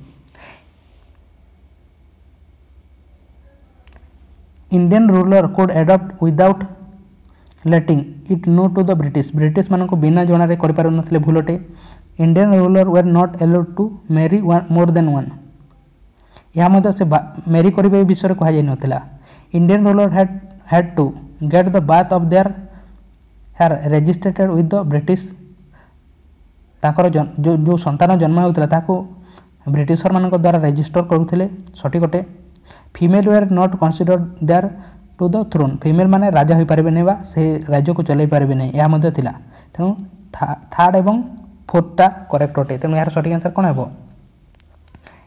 Indian ruler code adopt without letting it know to the British मान को बिना जनारे कर पार नथिले भूल अटे Indian ruler were not allowed to marry more than one यह मध्य से मैरी करबे विषय कह जाय नथिला Indian ruler had to get the birth of their heir registered with the British ताकर जो संतान जन्म होता ताको ब्रिटिशर मान द्वारा रजिस्टर करुले सठिक अटे female were not considered there to the throne female माने राजा हो पारे नहीं से राज्य को चलाई पारे नहीं यह मध्य थिला तेणु थर्ड एवं फोर्थटा करेक्ट अटे तेणु यार सठिक आंसर कौन हेबो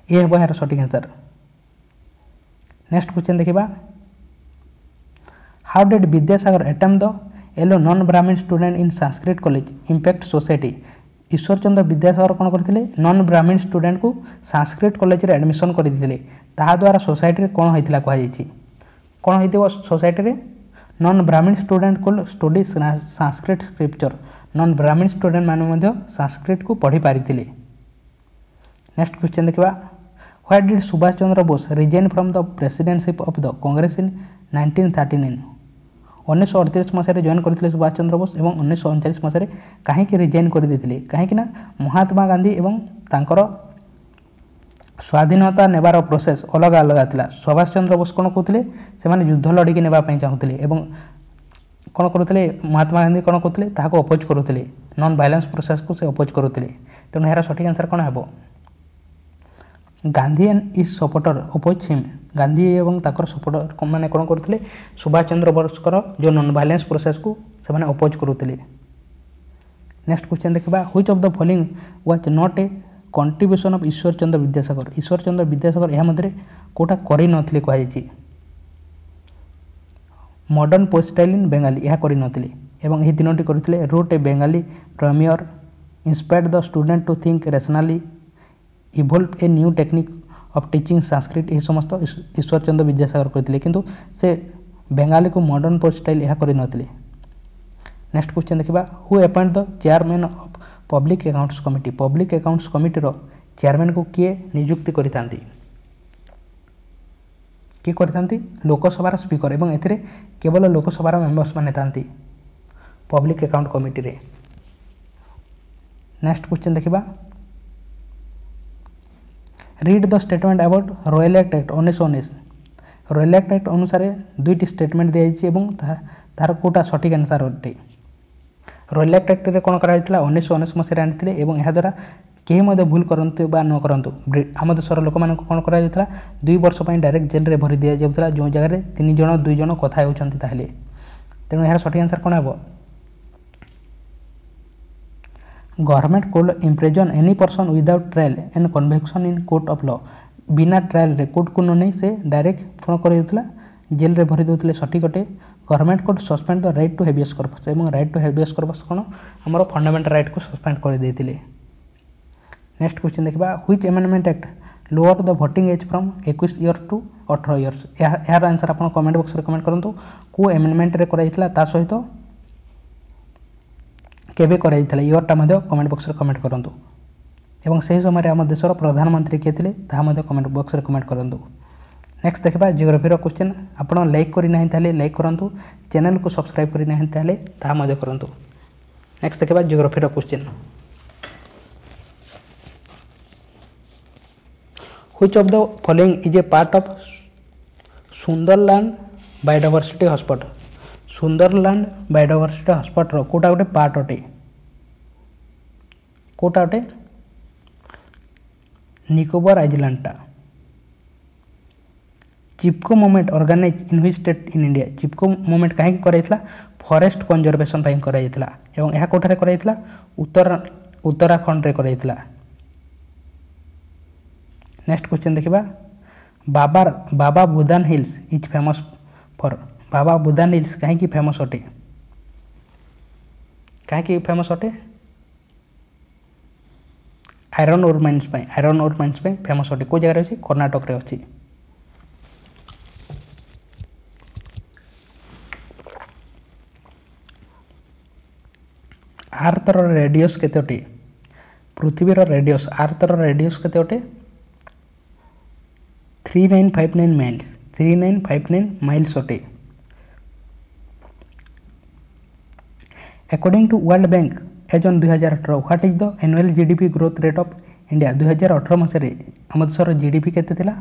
ये हेबो यार सठिक आंसर नेक्स्ट क्वेश्चन देखिबा how did Vidyasagar attempt the allow non Brahmin student in Sanskrit college impact society Ishwarchandra Vidyasagar कौन करथिले नॉन ब्राह्मण स्टूडेंट को संस्कृत कॉलेज रे एडमिशन कर दिथिले ताहा द्वारा सोसाइटी रे कौन होइतिला कहा जायछि कौन होइतिबो सोसाइटी रे नॉन ब्राह्मण स्टूडेंट को study Sanskrit scripture non Brahmin student माने मध्य संस्कृत को पढ़ी पारिथिले नेक्स्ट क्वेश्चन देखिबा why did Subhash Chandra Bose resign from the presidentship of the Congress in 1939 1938 Masih join करते सुभाष चंद्र बोस और 1939 मसीह कहीं रिजाइन कर कहीं महात्मा गांधी एवं तांकर स्वाधीनता नेबार प्रोसेस अलग अलग था सुभाष चंद्र बोस कौन कहते से युद्ध लड़की नापी चाहूले और कौन करुले महात्मा गांधी कौन कहते अपोज करुले नॉन वायलेंस प्रोसेस को से अपोज करुले तेणु यार सठिक आंसर कौन है Gandhi and is supporter oppose him Gandhi एवं ताकर सपोर्टर मैंने कौन करते सुभाष चंद्र बोसकर जो नॉन वायलेंस प्रोसेस को से अपोज करुले नेक्स्ट क्वेश्चन देखा which of the following was not a contribution of Ishwar Chandra Vidyasagar यह मध्य कोटा कर नथिले कहुई मॉडर्न पोस्टाइल इन बेंगाली यह कर नथिले एवं यह तीनोटी करथिले root a Bengali premier inspired the student to think rationally evolve a new technique of teaching Sanskrit यह समस्त ईश्वरचंद्र विद्यासागर करथिले किंतु से बेंगाली को मॉडर्न पोस्टाइल यह कर नथिले नेक्स्ट क्वेश्चन देखिबा who appoint the chairman of public accounts committee रो चेयरमैन को किए नियुक्ति करितांती किए करितांती लोकसभा स्पीकर एवं एथिरे केवल लोकसभा मेंबर्स माने तांती पब्लिक अकाउंट कमिटी रे नेक्स्ट क्वेश्चन देखिबा read the statement about royal act 1919 royal act अनुसार दुईटी स्टेटमेंट दिया तार कोटा सठिक आंसर अटे रॉयल एक्ट रे कौन करा 1919 मसीह आनी यह द्वारा कहीं भूल करतु न करतु आम देशर लोक मान कौन करा 2 वर्ष डायरेक्ट जेल रे भरी दि जाऊला जो जगह 3 जन 2 जन कथा होती तेणु यार सठिक आंसर कौन हे government could imprison any person without trial and conviction in court of law बिना ट्रायल रे कोर्ट को नहीं से डायरेक्ट कौन कर जेल रे भरी देते सठिक अटे government could suspend the right to habeas corpus और राइट टू हेबियस कर्पस कौन आम फंडामेंटल राइट को सस्पेंड कर देते नेक्स्ट क्वेश्चन देखा which amendment act lower the voting age from 21 year to 18 years यार आंसर आप कमेंट बॉक्स में कमेंट करूँ को एमेंडमेंट रे कराइथिला ता सहित केबे कराइथिला इयरटा कमेंट बॉक्स में कमेंट करूँ एवं से समय आम देशर प्रधानमंत्री किए थे कमेंट बॉक्स में कमेंट करूँ नेक्स्ट देखा जियोग्राफी क्वेश्चन आप लाइक करना लाइक करूँ चैनल को सब्सक्राइब करना करूँ नेक्स्ट देखा geography question Which of the following is a part of Sunderland Biodiversity Hotspot? Sunderland Biodiversity Hotspot रो कोटा गोटे पार्ट अटे कोटा अटे Nicobar island Chipko movement organise in which state in India Chipko movement कहीं कराइला फॉरेस्ट कंजर्वेशन ପାଇଁ କରାଯାଇଥିଲା ଏବଂ ଏହା କୋଠାରେ କରାଯାଇଥିଲା उत्तराखंड रे କରାଯାଇଥିଲା नेक्स्ट क्वेश्चन देखिबा Baba Budan hills is famous for Baba Budan hills कहीं की फेमस अटे कहीं की फेमस अटे आयरन ओर माइंस पे फेमस अटे को जगह अछि कर्नाटक रे अछि आर्थर रेडियस केते अटे पृथ्वीर रेडियस आर्थर रेडियस केते अटे 3959 माइल्स अटे according to World Bank as on 2018 what is the annual GDP growth rate of India 2018 मसरे हम देशर जीडीपी केते थिला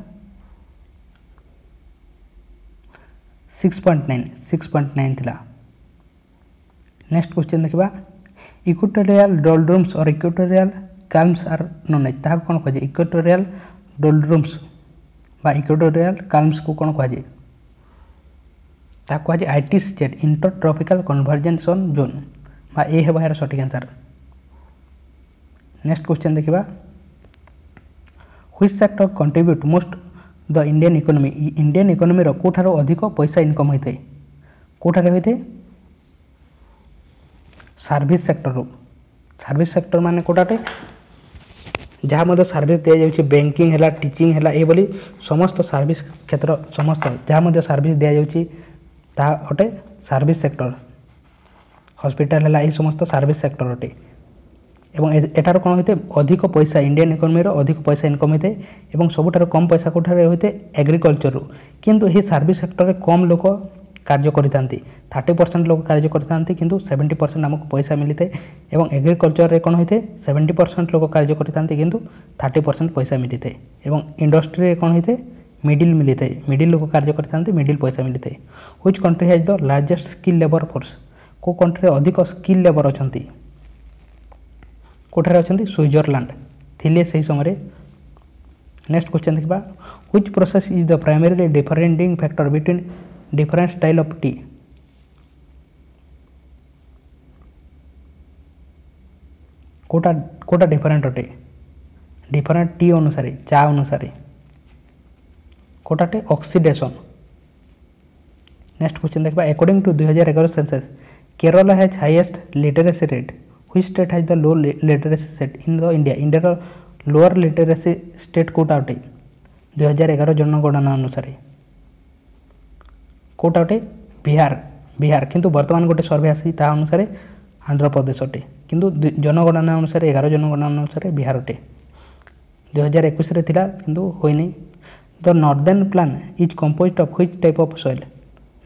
6.9 थिला नेक्स्ट क्वेश्चन देखिबा इक्वेटोरियल डोल्ड्रुम्स और equatorial calms are known as ता कोन कहे इक्वेटोरियल डोल्ड्रुम्स बा इक्वेटोरियल काल्म्स को कोन कहे ता कहे ITCZ inter tropical convergence zone बा ए हेबा यार सटीक आंसर नेक्स्ट क्वेश्चन देखिबा which sector contribute most the Indian economy रो कोठारो अधिक पैसा इनकम होइते कोठारे होइते सर्विस सेक्टर माने कोटाटे जहाँ मध्य सर्विस दिया जाउछि बैंकिंग हैला टीचिंग हैला ए बोली समस्त सर्विस क्षेत्र समस्त जहाँ मध्य सर्विस दिया जाउछि ता अटे सर्विस सेक्टर हॉस्पिटल हैला ए समस्त सर्विस सेक्टर अटे एवं एटार कोन होइते अधिक पैसा इंडियन इकोनॉमी रो अधिक पैसा इनकम होइते एवं सबुठार कम पैसा कोठारे होइते एग्रीकल्चर रो किंतु ही सर्विस सेक्टर रे कम लोक कार्य करितांती 30% लोक कार्य करितांती किंतु 70% हमको पैसा मिलते एवं एग्रीकल्चर रे कोन होइते 70% लोक कार्य करितांती किंतु 30% पैसा मिलते एवं इंडस्ट्री रे कोन होइते मिडिल लोक कार्य करितांती मिडिल पैसा मिलते which country has the largest skill labour force को कंट्री अधिक स्किल लेबर अछंती कोठारे अछंती स्विट्जरलैंड थिले सही समय नेक्स्ट क्वेश्चन देखबा which process is the primary differentiating factor between different style of tea कोटा डिफरेंट अटे डिफरेंट टी अनुसार चा अनुसार कोटाटे ऑक्सीडेशन नेक्स्ट क्वेश्चन देखबा according to 2011 census Kerala has highest literacy rate which state has the low literacy set in the India lower literacy state quota अटे 2011 जनगणना अनुसार कोटा अटे बिहार किंतु वर्तमान गोटे सर्वे आसी ता अनुसार आंध्र प्रदेश अटे किंतु जनगणना अनुसार 11 जनगणना अनुसार बिहार अटे 2021 रे थिला किंतु होई नै the northern plan is composed of which type of soil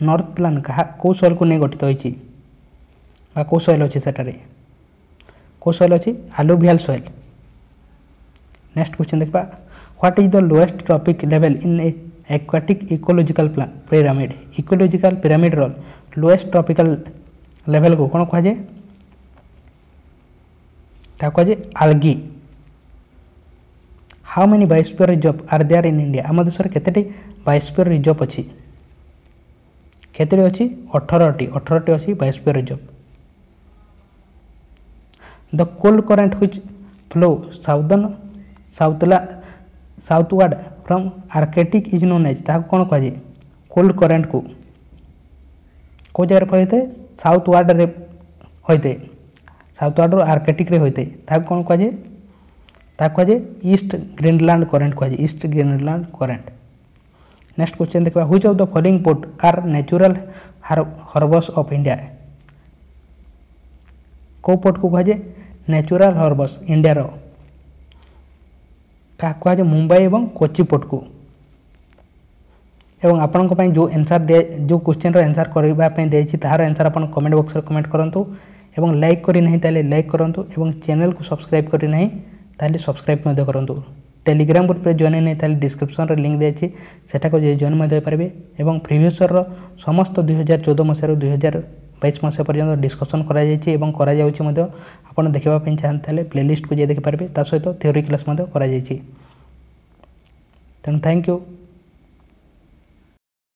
north plan कहा को सॉइल को नै गठित होईची बा को सॉइल अछि सेटारे को सॉइल अछि एलुवियल सॉइल नेक्स्ट क्वेश्चन देखबा what is the lowest trophic level in a aquatic ecological pyramid ecological pyramid रो लोएस्ट ट्रॉपिकल लेवल को कोन कहा जे ता कहा जे algae how many biosphere reserve are there in India हम देश रे केतेटी बायोस्फीयर रिजर्व अछि केतेटी अछि 18टी अछि biosphere reserve the cold current which flow southward from Arctic is known as ता कोन कहा जे कोल्ड करंट को जगह पर होते साउथवर्ड रे होते साउथवर्ड रो आर्कटिक रे होते ता कोन कहा जे ईस्ट ग्रीनलैंड करंट कहा जे East Greenland current next question देखबा which of the following port are natural harbours of India को पोर्ट को कहा जे नेचुरल हार्बर्स इंडिया रो का कहा जे मुंबई एवं कोची पोर्ट को एवं आपनक पई जो आंसर दे जो क्वेश्चन रो आंसर करबा पई देछि तार आंसर आपन कमेंट बॉक्स रे कमेंट करंतु एवं लाइक करि नहीं ताले लाइक करंतु एवं चैनल को सब्सक्राइब करि नहीं ताले सब्सक्राइब मध्य करंतु। टेलीग्राम ग्रुप रे जॉइन नहीं ताले डिस्क्रिप्शन रे लिंक देछि सेटा को जे जॉइन मध्ये पारबे एवं प्रीवियस ईयर रो समस्त 2014 मसिया रो 2022 मसिया पर्यंत डिस्कशन करा जायछि एवं करा जाउछि मध्ये आपण देखबा ପାଇଁ चाहन ताले प्लेलिस्ट को जे देखि पारबे ता सहित थ्योरी क्लास मध्ये करा जायछि। तेणु थैंक यू।